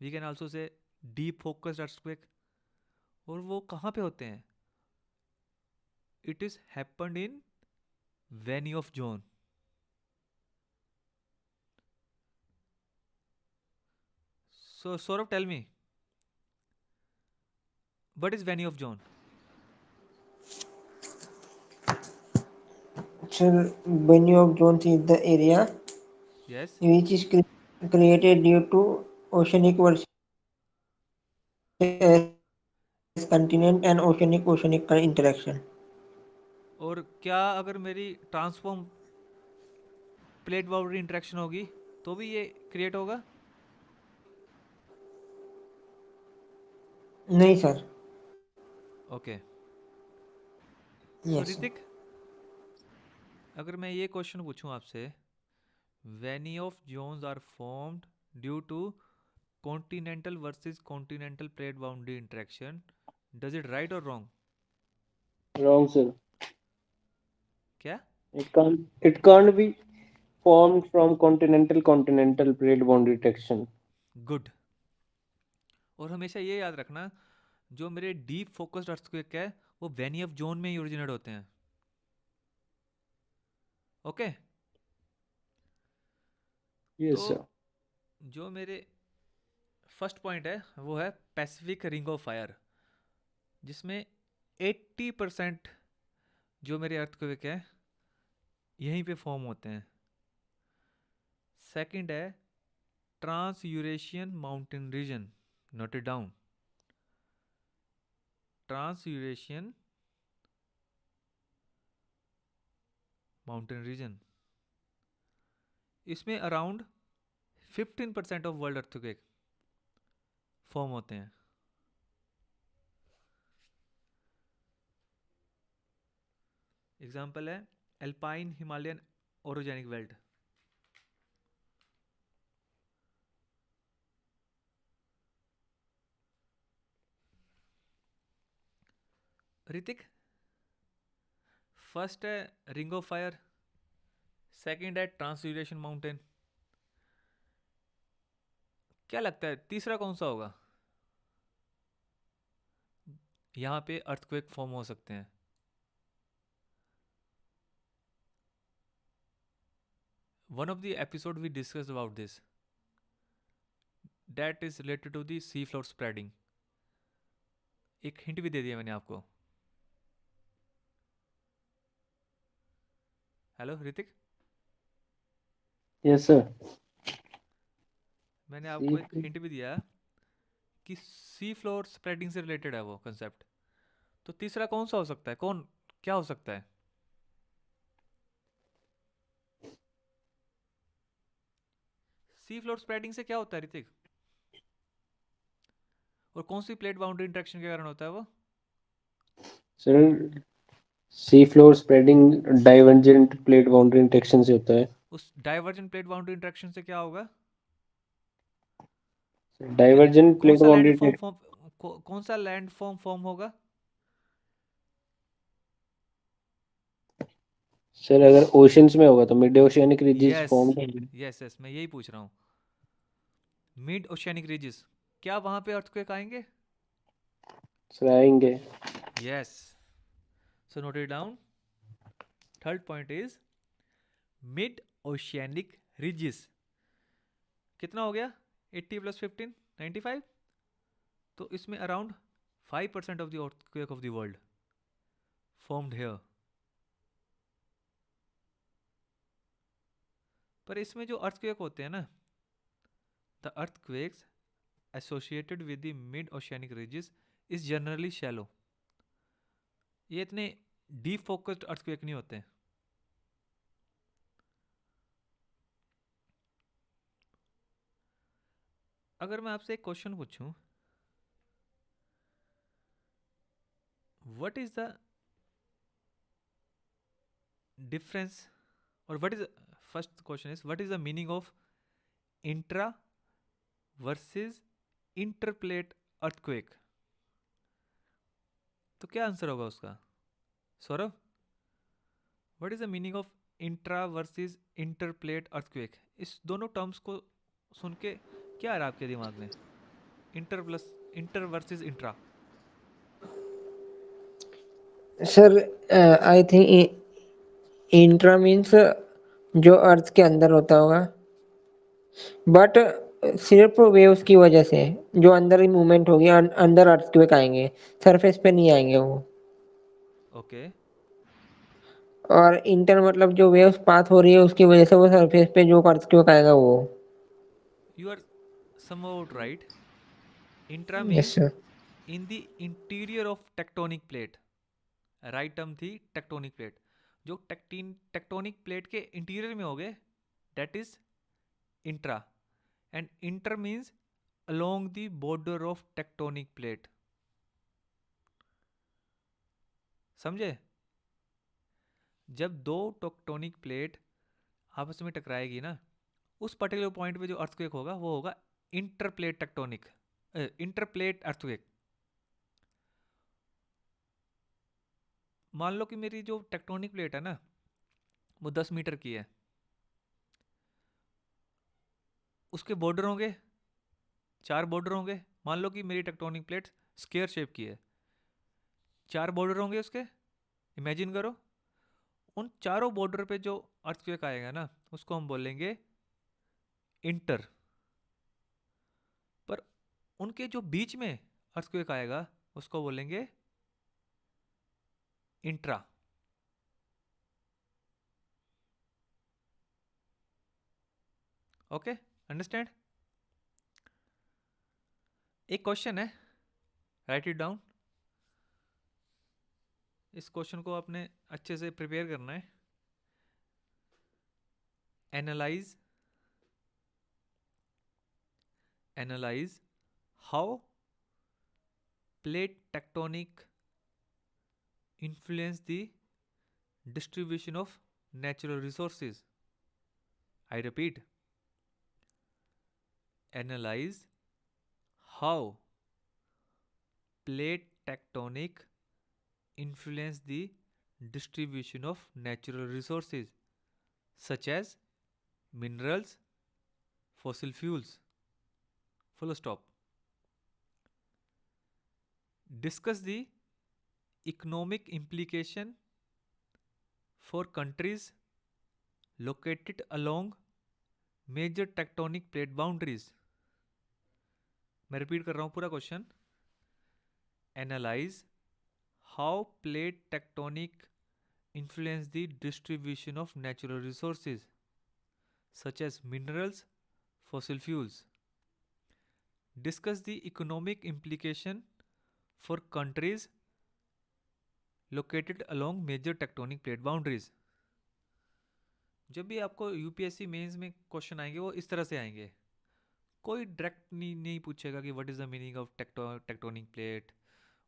We can also say deep focused earthquake। और वो कहाँ पे होते हैं? It is happened in Benioff zone. So Saurabh, tell me, what is Benioff zone? Sir, Bunny of Jones is the area yes which is created due to oceanic versus continent and oceanic interaction. और क्या अगर मेरी transform plate boundary interaction होगी तो भी ये create होगा? नहीं sir. Okay so Yes sir. Hrithik, अगर मैं ये क्वेश्चन पूछूं आपसे, Benioff zones are formed due to continental versus continental plate boundary interaction, does it right और रॉन्ग? Wrong, sir. क्या? It can't be formed from continental plate boundary interaction. Good. और हमेशा ये याद रखना, जो मेरे डीप फोकस्ड अर्थक्वेक है वो वेनी ऑफ जोन में ही ओरिजिनेट होते हैं। ओके Yes, तो sir. जो मेरे फर्स्ट पॉइंट है वो है पैसिफिक रिंग ऑफ फायर, जिसमें 80% जो मेरे अर्थक्वेक है यहीं पे फॉर्म होते हैं। सेकंड है trans Eurasian mountain region, note it down, trans Eurasian mountain region, इसमें around 15% of world earthquake form होते हैं। एग्जाम्पल है Alpine Himalayan orogenic belt. Hrithik, first है रिंग ऑफ फायर, सेकंड है ट्रांसयूरेशन माउंटेन, क्या लगता है तीसरा कौन सा होगा? यहाँ पे अर्थक्वेक फॉर्म हो सकते हैं। One of the episode we discuss about this, that is related to the sea floor spreading. एक हिंट भी दे दिया मैंने आपको। Hello Hrithik, Yes, sir. मैंने आपको See, एक हिंट भी दिया कि सी फ्लोर स्प्रेडिंग से रिलेटेड है वो कंसेप्ट। तो तीसरा कौन सा हो सकता है, कौन क्या हो सकता है? सी फ्लोर स्प्रेडिंग से क्या होता है ऋतिक? और कौन सी प्लेट बाउंड्री इंटरेक्शन के कारण होता है वो? sir, sea floor spreading divergent plate boundary interaction से होता है। उस डाइवर्जेंट प्लेट बाउंड्री इंटरेक्शन से क्या होगा? क्या Divergent कौन plate सा लैंड boundary फॉर्म interaction, कौन सा लैंड फॉर्म होगा? सर अगर ओशंस में होगा तो mid oceanic ridges yes form होंगे। यस यस, मैं यही पूछ रहा हूँ। मिड ओशियनिक रिजिस, क्या वहां पे अर्थक्वेक आएंगे? सर आएंगे। Yes, so note it down. Third point is mid oceanic ridges. कितना हो गया? 80 प्लस 15 95। तो इसमें around 5% of the earthquake of the world formed here. पर इसमें जो अर्थक्वेक होते हैं ना, the earthquakes associated with the mid oceanic ridges is generally shallow. ये इतने डीप फोकस्ड अर्थक्वेक नहीं होते। अगर मैं आपसे एक क्वेश्चन पूछूं, व्हाट इज द डिफरेंस, और what is, first question is what is the meaning of intra versus interplate earthquake? तो क्या आंसर होगा उसका Saurabh? What is the meaning of intra versus interplate earthquake? इस दोनों टर्म्स को सुन के क्या आ रहा है आपके दिमाग में? Inter versus intra. Sir, I think intra means जो अर्थ के अंदर होता होगा, बट सिर्फ वेव्स की वजह से जो अंदर ही मूवमेंट होगी, अंदर अर्थक्वेक आएंगे, सरफेस पे नहीं आएंगे वो। ओके और इंटर मतलब जो वेव्स पास हो रही है उसकी वजह से वो सरफेस पे जो अर्थक्वेक आएगा वो। You are somewhat right. Intra yes means sir. in the interior of tectonic plate. Right term थी टेक्टोनिक प्लेट। जो टेक्टोनिक प्लेट के इंटीरियर में हो गए that is intra. And inter means along the border of tectonic plate. समझे? जब दो tectonic plate आपस में टकराएगी ना, उस पर्टिकुलर पॉइंट पे जो अर्थक्वेक होगा वो होगा इंटरप्लेट टेक्टोनिक, इंटरप्लेट अर्थक्वेक। मान लो कि मेरी जो टेक्टोनिक प्लेट है ना वो 10 मीटर की है, उसके बॉर्डर होंगे, 4 बॉर्डर होंगे। मान लो कि मेरी टेक्टोनिक प्लेट स्क्वायर शेप की है, 4 बॉर्डर होंगे उसके। इमेजिन करो उन चारों बॉर्डर पे जो अर्थक्वेक आएगा ना उसको हम बोलेंगे इंटर। पर उनके जो बीच में अर्थक्वेक आएगा उसको बोलेंगे इंट्रा। Okay, understand? एक क्वेश्चन है, राइट इट डाउन। इस क्वेश्चन को आपने अच्छे से प्रिपेयर करना है। Analyse how plate tectonic influence the distribution of natural resources. I repeat, analyze how plate tectonic influence the distribution of natural resources such as minerals, fossil fuels. Full stop. Discuss the economic implication for countries located along major tectonic plate boundaries. मैं repeat कर रहा हूं पूरा question. Analyse how plate tectonic influence the distribution of natural resources such as minerals, fossil fuels. Discuss the economic implication for countries located along major tectonic plate boundaries. जब भी आपको UPSC mains में question आएंगे वो इस तरह से आएंगे। कोई डायरेक्ट नहीं पूछेगा कि what is the meaning of tectonic plate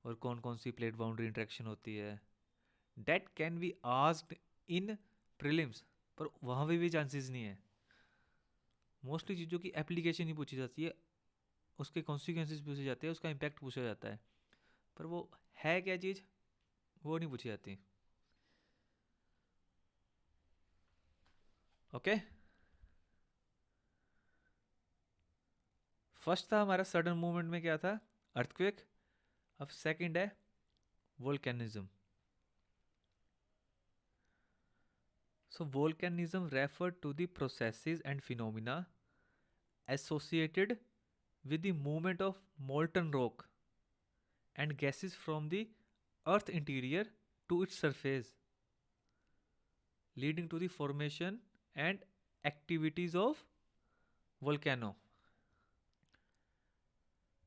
और कौन कौन सी प्लेट बाउंड्री इंटरेक्शन होती है। That can be asked in prelims, पर वहाँ भी चांसेस नहीं है। मोस्टली चीज़ों की एप्लीकेशन ही पूछी जाती है, उसके कॉन्सिक्वेंसेस पूछे जाते हैं, उसका इम्पैक्ट पूछा जाता है, पर वो है क्या चीज़ वो नहीं पूछी जाती। ओके, फर्स्ट था हमारा सडन मूवमेंट में क्या था, अर्थक्वेक। अब सेकंड है volcanism. So volcanism referred to the processes and phenomena associated with the movement of molten rock and gases from the earth interior to its surface, leading to the formation and activities of volcano.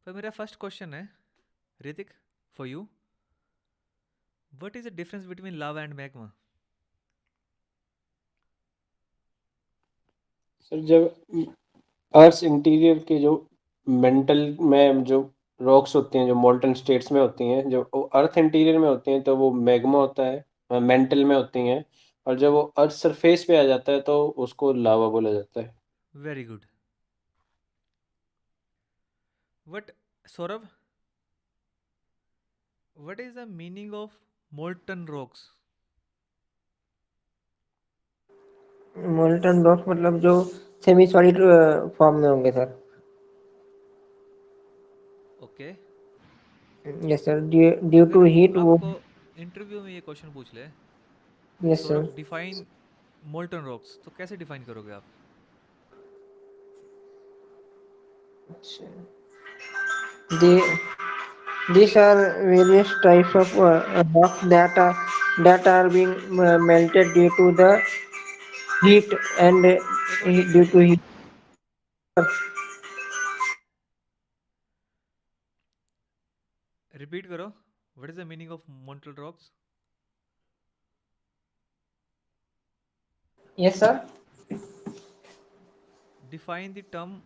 पर मेरा first question है Hrithik for you, what is the difference between lava and magma? Sir जब अर्थ interior के जो mental में जो rocks होती हैं जो मोल्टन स्टेट्स में होती हैं, जो अर्थ इंटीरियर में होती हैं तो वो मैग्मा होता है, मेंटल में होती हैं। और जब वो अर्थ सरफेस पे आ जाता है तो उसको लावा बोला जाता है। Very good. What, Saurabh, what is the meaning of molten rocks? Molten rocks मतलब जो सेमी सॉलिड फॉर्म में होंगे sir. Okay, yes sir, due to अगर हीट वो। आपको इंटरव्यू में ये क्वेश्चन पूछ ले कि yes sir. Saurabh define molten rocks, तो कैसे डिफाइन करोगे आप? These are various types of rocks that are that are being melted due to the heat and एक मिनट एक due मिनट to एक मिनट heat. रिपीट करो. What is the meaning of molten rocks? Yes, sir. Define the term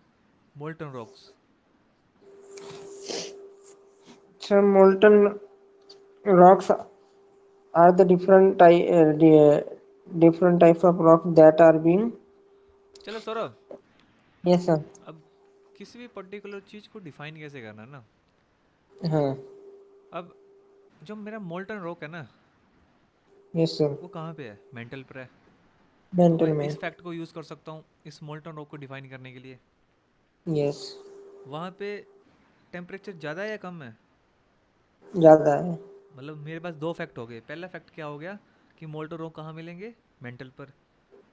molten rocks. So molten rocks are the different types of rocks that are being. चलो Saurabh, Yes, sir. अब किसी भी particular चीज को define कैसे करना ना. हाँ. अब जो मेरा मोल्टन रॉक है ना, Yes, sir. वो कहाँ पे है? मेंटल पर है. तो Mental मैं man. इस फैक्ट को यूज कर सकता हूँ इस मोल्टन रॉक को डिफाइन करने के लिए. Yes. वहाँ पे टेम्परेचर ज़्यादा है या कम है? ज़्यादा है. मतलब मेरे पास दो फैक्ट हो गए. पहला फैक्ट क्या हो गया कि मोल्टन रॉक कहाँ मिलेंगे? मेंटल पर.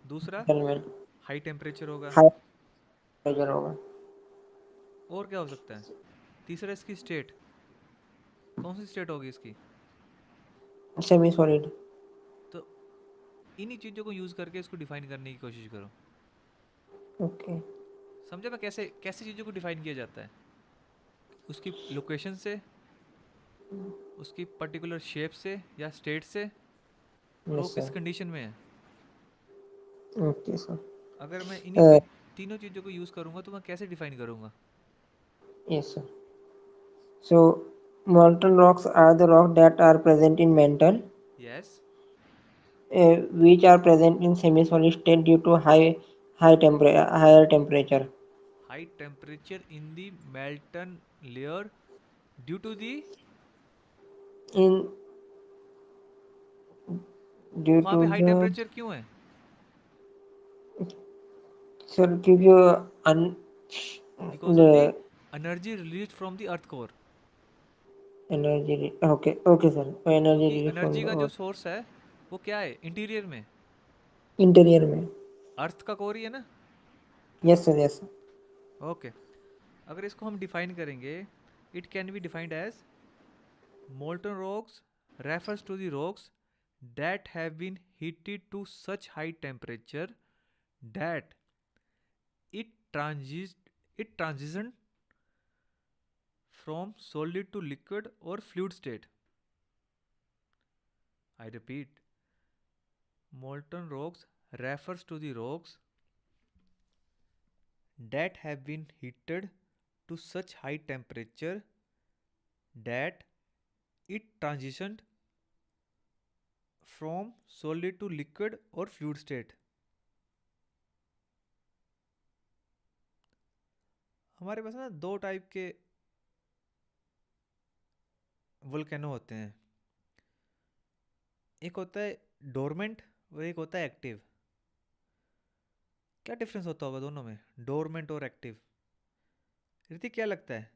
दूसरा, Mental man. हाई टेम्परेचर होगा. हाई प्रेशर होगा. और क्या हो सकता है? तीसरा, इसकी स्टेट. कौन सी स्टेट होगी इसकी? Semi solid. तो इन्हीं चीज़ों को यूज़ करके इसको डिफाइन करने की कोशिश करो. ओके. समझे मैं कैसे कैसे चीज़ों को डिफाइन किया जाता है? उसकी लोकेशन से, उसकी पर्टिकुलर शेप से या स्टेट से, और वो यस किस सर. कंडीशन में है. Okay sir. अगर मैं इन्हीं तीनों चीज़ों को यूज़ करूँगा तो मैं कैसे डिफाइन करूँगा? Yes sir. So molten rocks are the rocks that are present in mantle, yes. which are present in semi-solid state due to higher temperature. High temperature in the molten layer due to the. In due वहाँ पे to high the temperature क्यों है? sir क्योंकि un because of the the energy release from the earth core. energy. Okay sir. Energy क्योंकि release from energy the का जो earth. Source है वो क्या है इंटीरियर में? इंटीरियर में. अर्थ का कोर ही है ना. Yes sir. यस. ओके. अगर इसको हम डिफाइन करेंगे, it can be defined as molten rocks refers to the rocks that have been heated to such high temperature that it transis it transition from solid to liquid or fluid state. I repeat, molten rocks refers to the rocks that have been heated to such high temperature that it transitioned from solid to liquid or fluid state. हमारे पास ना दो type के volcano होते हैं. एक होता है dormant और एक होता है एक्टिव. क्या डिफरेंस होता होगा दोनों में, डोरमेंट और एक्टिव? ऋतिक क्या लगता है?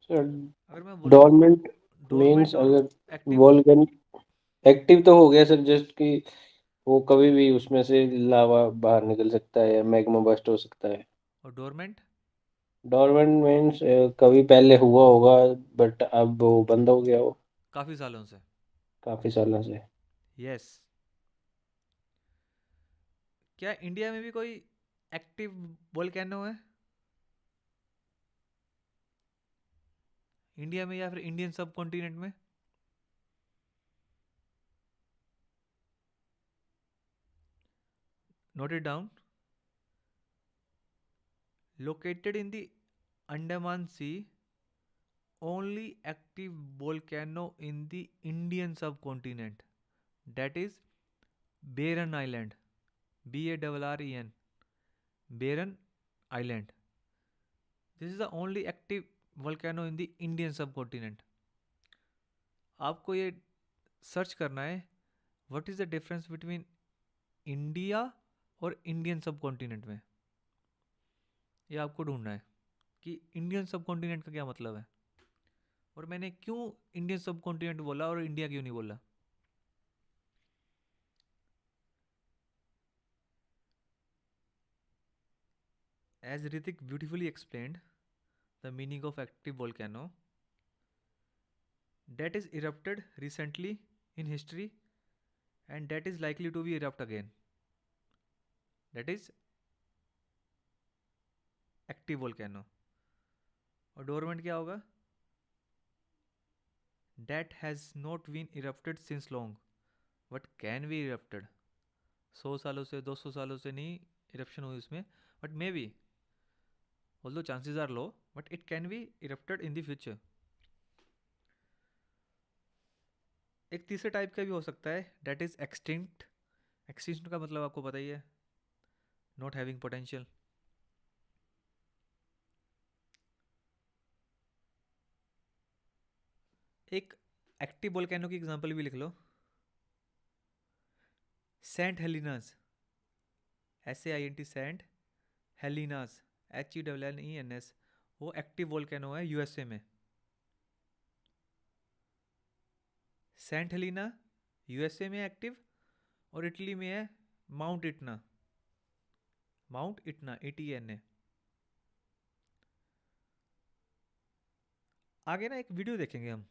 सर अगर मैं बोलूँ डोरमेंट मीन्स डोरमेंट और अगर एक्टिव. वोल्केन एक्टिव तो हो गया सर, जस्ट कि वो कभी भी उसमें से लावा बाहर निकल सकता है या मैग्मा बस्ट हो सकता है. और डोरमेंट? डोरमेंट मीन्स कभी पहले हुआ होगा बट अब वो बंद हो गया हो काफ़ी सालों से. काफी सालों से. यस. क्या इंडिया में भी कोई एक्टिव वोल्केनो है? इंडिया में या फिर इंडियन सब कॉन्टिनेंट में? Note it down. Located in the Andaman sea, only active volcano in the Indian subcontinent, that is Barren Island. Barren, Barren Island. This is the only active volcano in the Indian subcontinent. आपको ये search करना है what is the difference between India और Indian subcontinent में. ये आपको ढूंढना है कि इंडियन सबकॉन्टिनेंट का क्या मतलब है, और मैंने क्यों इंडियन सबकॉन्टिनेंट बोला और इंडिया क्यों नहीं बोला. As Ritik beautifully explained the meaning of active volcano, that is erupted recently in history and that is likely to be erupt again. That is active volcano. और डोरमेंट क्या होगा? That has not been erupted since long but can be erupted. 100 सालों से 200 सालों से नहीं eruption हुई उसमें, but may be, although chances are low, but it can be erupted in the future. एक तीसरे टाइप का भी हो सकता है, डेट इज एक्सटिंक्ट. एक्सटिंक्ट का मतलब आपको पता ही है, नॉट हैविंग पोटेंशियल. एक एक्टिव वोल्केनो की एग्जांपल भी लिख लो, Saint Helens, SAINT Saint Helens, HELLENES. वो एक्टिव वोल्केनो है USA में. सेंट हेलिना USA में एक्टिव, और इटली में है Mount Etna. Mount Etna, ETNA. आगे ना एक वीडियो देखेंगे हम,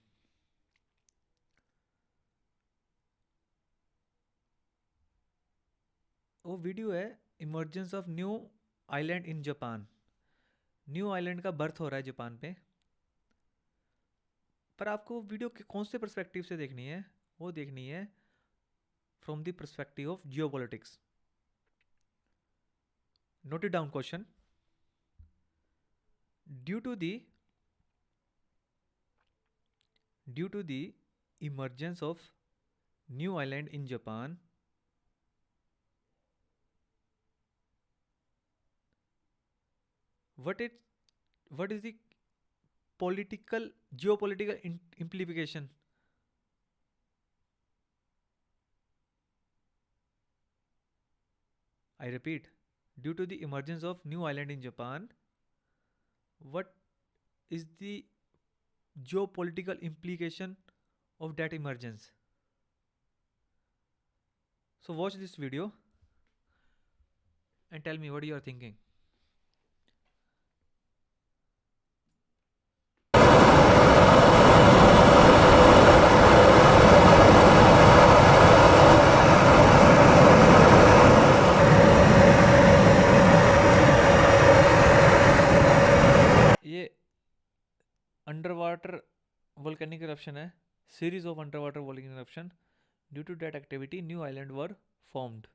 वो वीडियो है emergence of new island in Japan. New island का बर्थ हो रहा है जापान पे, पर आपको वीडियो के कौन से पर्सपेक्टिव से देखनी है? वो देखनी है from the perspective of geo politics. Note it down question. Due to the emergence of new island in Japan, what is the geopolitical implication? I repeat, due to the emergence of new island in Japan, what is the geopolitical implication of that emergence? So watch this video and tell me what you are thinking. Underwater volcanic eruption है, series of underwater volcanic eruption. Due to that activity, new island were formed.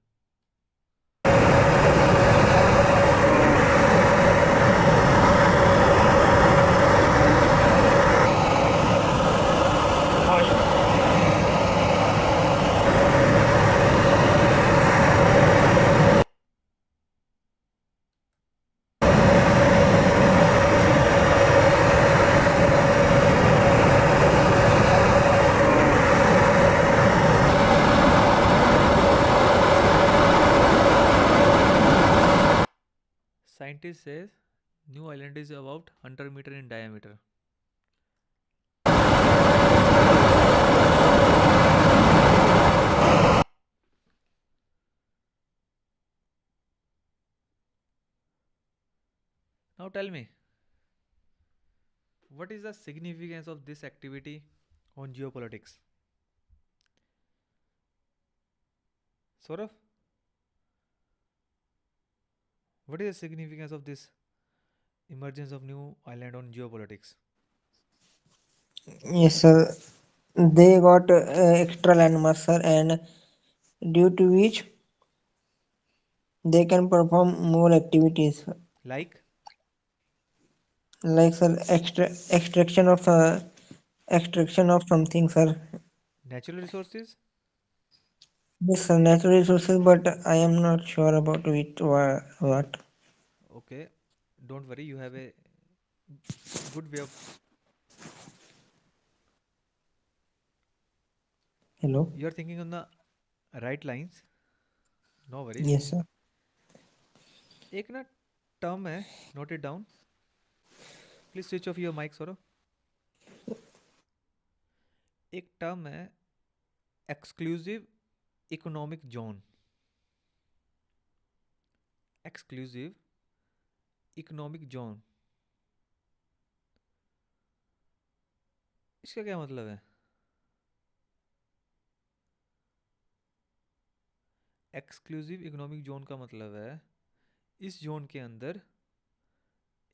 Scientists say new island is about 100 meter in diameter. Now tell me, what is the significance of this activity on geopolitics? Saurav, what is the significance of this emergence of new island on geopolitics? Yes, sir. They got extra landmass, sir, and due to which they can perform more activities, Like like sir, extraction of something, sir. natural resources? Yes, sir, natural resources, but I am not sure about it. What? Okay, don't worry, you have a good way of, Hello. you are thinking on the right lines. No worries. Yes, sir. एक ना term है, note it down. Please switch off your mic Saurabh. एक term है exclusive economic zone. Exclusive economic zone, इसका क्या मतलब है? Exclusive economic zone का मतलब है इस जोन के अंदर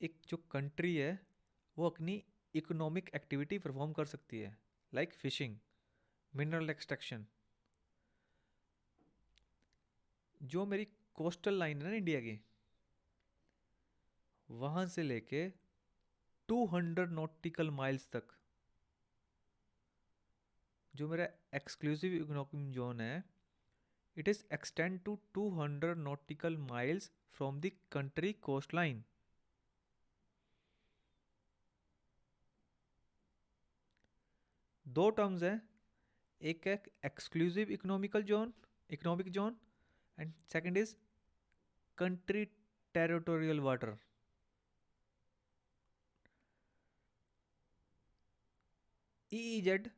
एक जो कंट्री है वो अपनी इकोनॉमिक एक्टिविटी परफॉर्म कर सकती है, लाइक फिशिंग, मिनरल एक्सट्रैक्शन। जो मेरी कोस्टल लाइन है ना इंडिया की, वहाँ से लेके 200 नॉटिकल माइल्स तक जो मेरा एक्सक्लूसिव इकोनॉमिक जोन है, it is extend to 200 nautical miles from the country coast line. दो टर्म्स हैं, एक है exclusive economic zone and second is country territorial water. EEZ,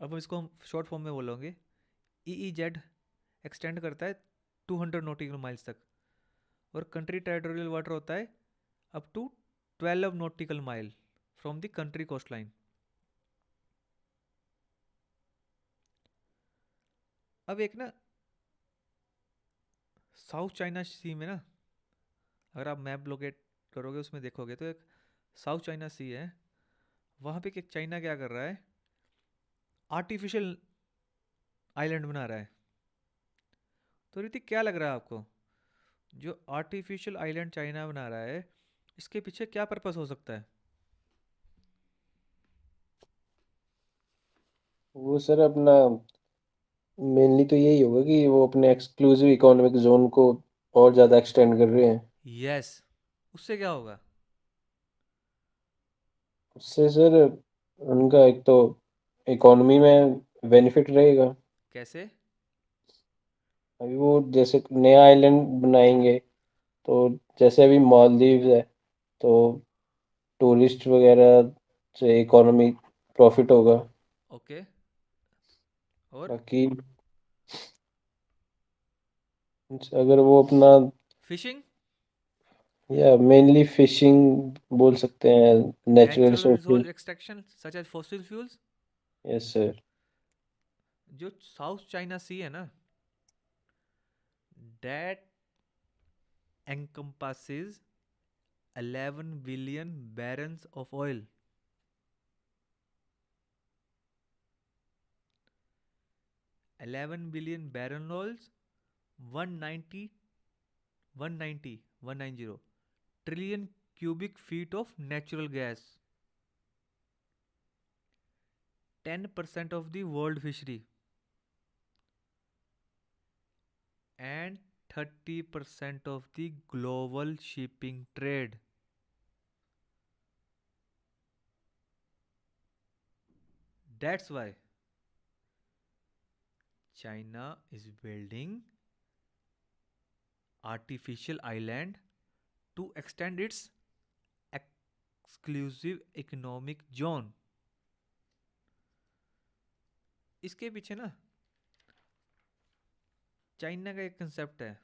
अब इसको हम शॉर्ट फॉर्म में बोलोगे, EEZ एक्सटेंड करता है 200 नॉटिकल माइल्स तक, और कंट्री टेरिटोरियल वाटर होता है up to 12 nautical mile from the country coast line. अब एक ना साउथ चाइना सी में ना, अगर आप मैप लोकेट करोगे उसमें देखोगे तो एक साउथ चाइना सी है, वहाँ पे एक चाइना क्या कर रहा है, आर्टिफिशियल आइलैंड बना रहा है। तो ऋतिक क्या लग रहा है आपको, जो आर्टिफिशियल आइलैंड चाइना बना रहा है इसके पीछे क्या पर्पस हो सकता है? वो सर अपना मेनली तो यही होगा कि वो अपने एक्सक्लूसिव इकोनॉमिक जोन को और ज़्यादा एक्सटेंड कर रहे हैं। यस, उससे क्या होगा? उससे सर उनका एक तो इकोनॉमी में बेनिफिट रहेगा। कैसे? अभी वो जैसे नया आइलैंड बनाएंगे, तो जैसे अभी मालदीव है, तो टूरिस्ट वगैरह से इकोनॉमी प्रॉफिट होगा। ओके, और बाकी अगर वो अपना, फिशिंग, या मेनली फिशिंग बोल सकते हैं, natural natural resources. Resource extraction such as fossil fuels. Yes sir. जो साउथ चाइना सी है ना, that encompasses 11 billion barrels of oil, 11 billion barrel oils, 190 190 trillion cubic feet of natural gas, 10% of the world fishery, and 30% of the global shipping trade. That's why China is building artificial island to extend its exclusive economic zone. इसके पीछे ना China का एक concept है,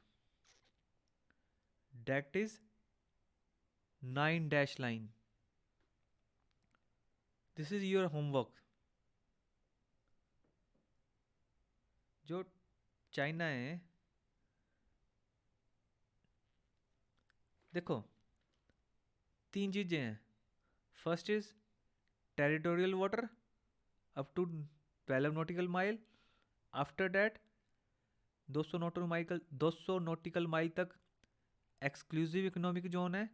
that is 9 dash line. This is your homework. जो China है, देखो तीन चीजें हैं। First is territorial water up to 12 nautical mile. After that 200 nautical mile तक एक्सक्लूसिव इकोनॉमिक जोन है।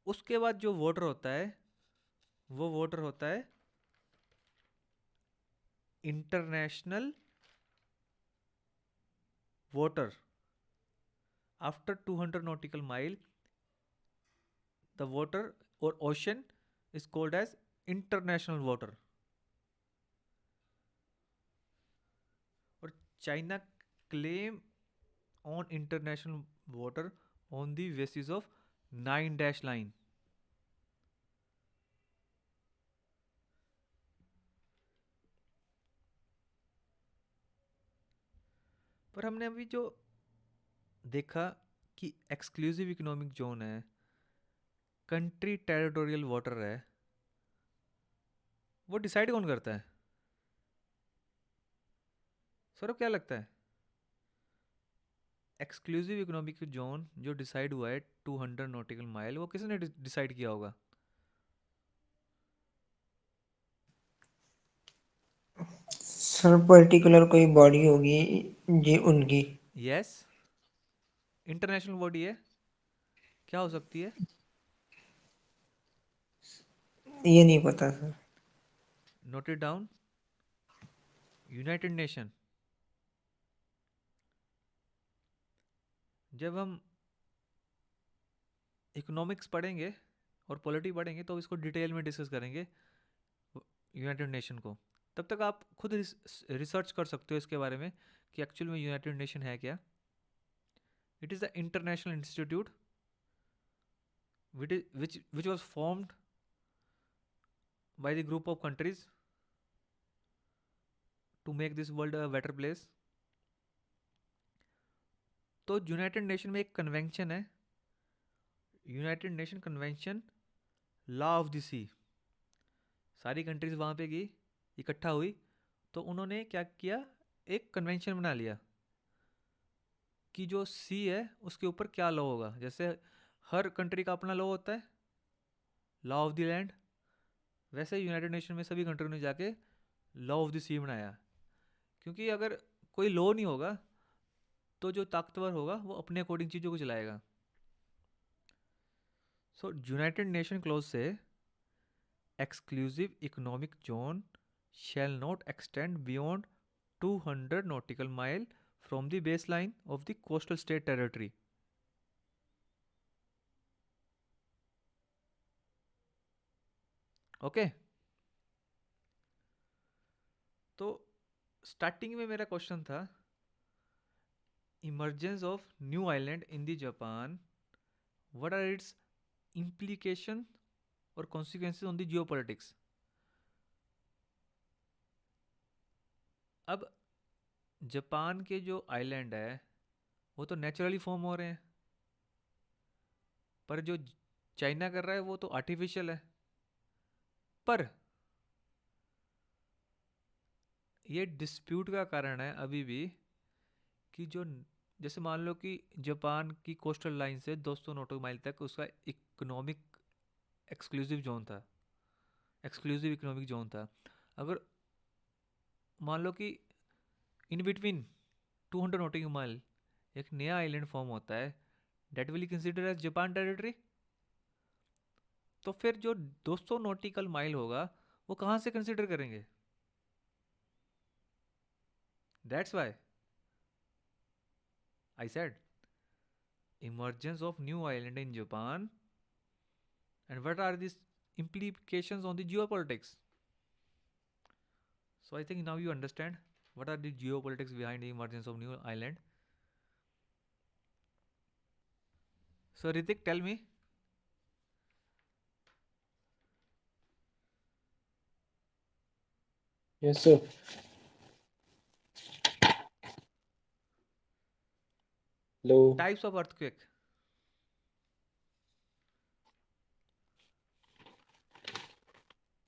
उसके बाद जो वाटर होता है वो वाटर होता है international water. After 200 nautical mile the water और ocean is called as international water. और China claim on international water on the basis of 9 dash line. पर हमने अभी जो देखा कि एक्सक्लूसिव इकोनॉमिक जोन है, कंट्री टेरिटोरियल वाटर है, वो डिसाइड कौन करता है? सौरभ क्या लगता है? एक्सक्लूसिव इकोनॉमिक जोन जो डिसाइड हुआ है 200 नॉटिकल माइल, वो किसने डिसाइड किया होगा? सर पर्टिकुलर कोई बॉडी होगी जी उनकी। यस, इंटरनेशनल बॉडी है। क्या हो सकती है? ये नहीं पता sir. Note it down. United nation. जब हम इकोनॉमिक्स पढ़ेंगे और पॉलिटी पढ़ेंगे तो इसको डिटेल में डिस्कस करेंगे, यूनाइटेड नेशन को। तब तक आप खुद रिसर्च कर सकते हो इसके बारे में कि एक्चुअल में यूनाइटेड नेशन है क्या। It is the international institute which was formed by the group of countries to make this world a better place. तो यूनाइटेड नेशन में एक कन्वेंशन है, United Nation convention law of the sea. सारी countries वहाँ पे गई, इकट्ठा हुई, तो उन्होंने क्या किया, एक कन्वेंशन बना लिया कि जो सी है उसके ऊपर क्या लॉ होगा। जैसे हर कंट्री का अपना लॉ होता है, लॉ ऑफ द लैंड, वैसे यूनाइटेड नेशन में सभी कंट्रियों ने जाके लॉ ऑफ द सी बनाया। क्योंकि अगर कोई लॉ नहीं होगा तो जो ताकतवर होगा वो अपने अकॉर्डिंग चीज़ों को चलाएगा। सो यूनाइटेड नेशन क्लॉज से exclusive economic zone shall not extend beyond 200 nautical mile from the baseline of the coastal state territory. Okay, तो स्टार्टिंग में मेरा क्वेश्चन था emergence of new island in the Japan, what are its implication और consequences on the geopolitics. अब Japan के जो island है वो तो नेचुरली फॉर्म हो रहे हैं, पर जो चाइना कर रहा है वो तो आर्टिफिशियल है। पर ये डिस्प्यूट का कारण है अभी भी कि जो, जैसे मान लो कि जापान की कोस्टल लाइन से 200 नॉटिकल माइल तक उसका इकोनॉमिक एक्सक्लूसिव जोन था, एक्सक्लूसिव इकोनॉमिक जोन था। अगर मान लो कि इन बिटवीन 200 नॉटिकल माइल एक नया आइलैंड फॉर्म होता है, that will consider as Japan territory. तो फिर जो 200 नॉटिकल माइल होगा वो कहाँ से कंसिडर करेंगे? That's why I said emergence of new island in Japan and what are these implications on the geopolitics. So I think now you understand what are the geopolitics behind the emergence of new island. So Ritik, tell me. Yes, sir. Hello. Types of earthquake.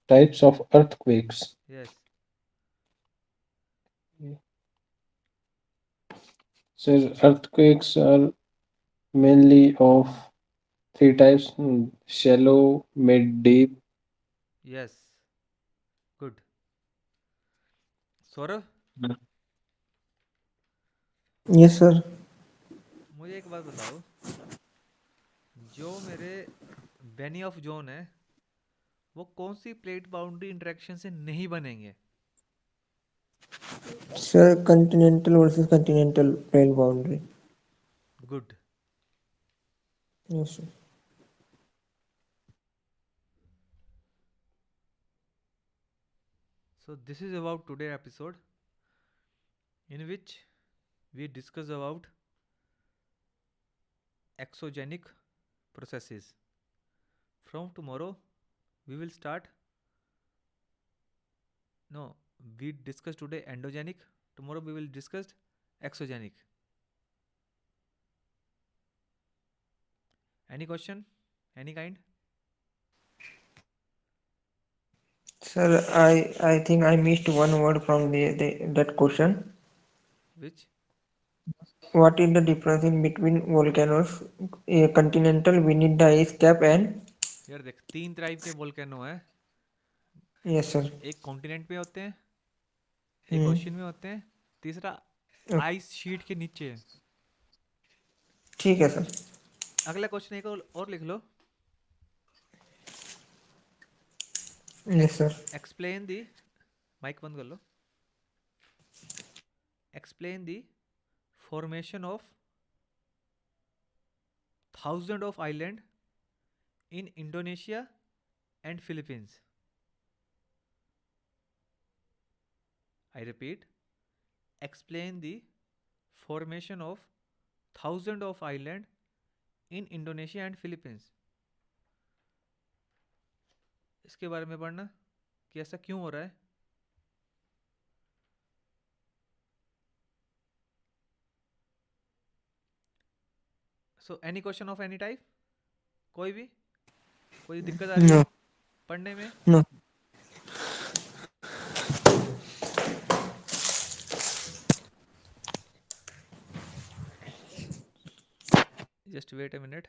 Types of earthquakes. Yes. So earthquakes are mainly of three types: shallow, mid, deep. Yes. Good. Saurabh, yes sir. मुझे एक बात बताओ, जो मेरे Beni of zone है वो कौन सी प्लेट बाउंड्री इंटरेक्शन से नहीं बनेंगे? Sir continental versus continental plate boundary. Good. Yes sir. So this is about today episode in which we discuss about exogenic processes. From tomorrow we will start, no, we discussed today endogenic, tomorrow we will discuss exogenic. Any question, any kind? Sir, I think I missed one word from the that question. Which? What is the difference in between volcanoes, a continental beneath the ice cap and यार देख, 3 type के volcano है। yes sir. एक continent पे होते हैं, एक हम्म, ocean में होते हैं, तीसरा ओ- आइस शीट के नीचे है। ठीक है सर। अगला क्वेश्चन एक और लिख लो। Yes sir. Explain the, mic बंद कर लो। Explain the formation of thousand of island in Indonesia and Philippines. I repeat, explain the formation of thousand of island in Indonesia and Philippines. इसके बारे में पढ़ना कि ऐसा क्यों हो रहा है। So any question of any type, कोई भी, कोई दिक्कत आ रही नो हो पढ़ने में? No. Just wait a minute.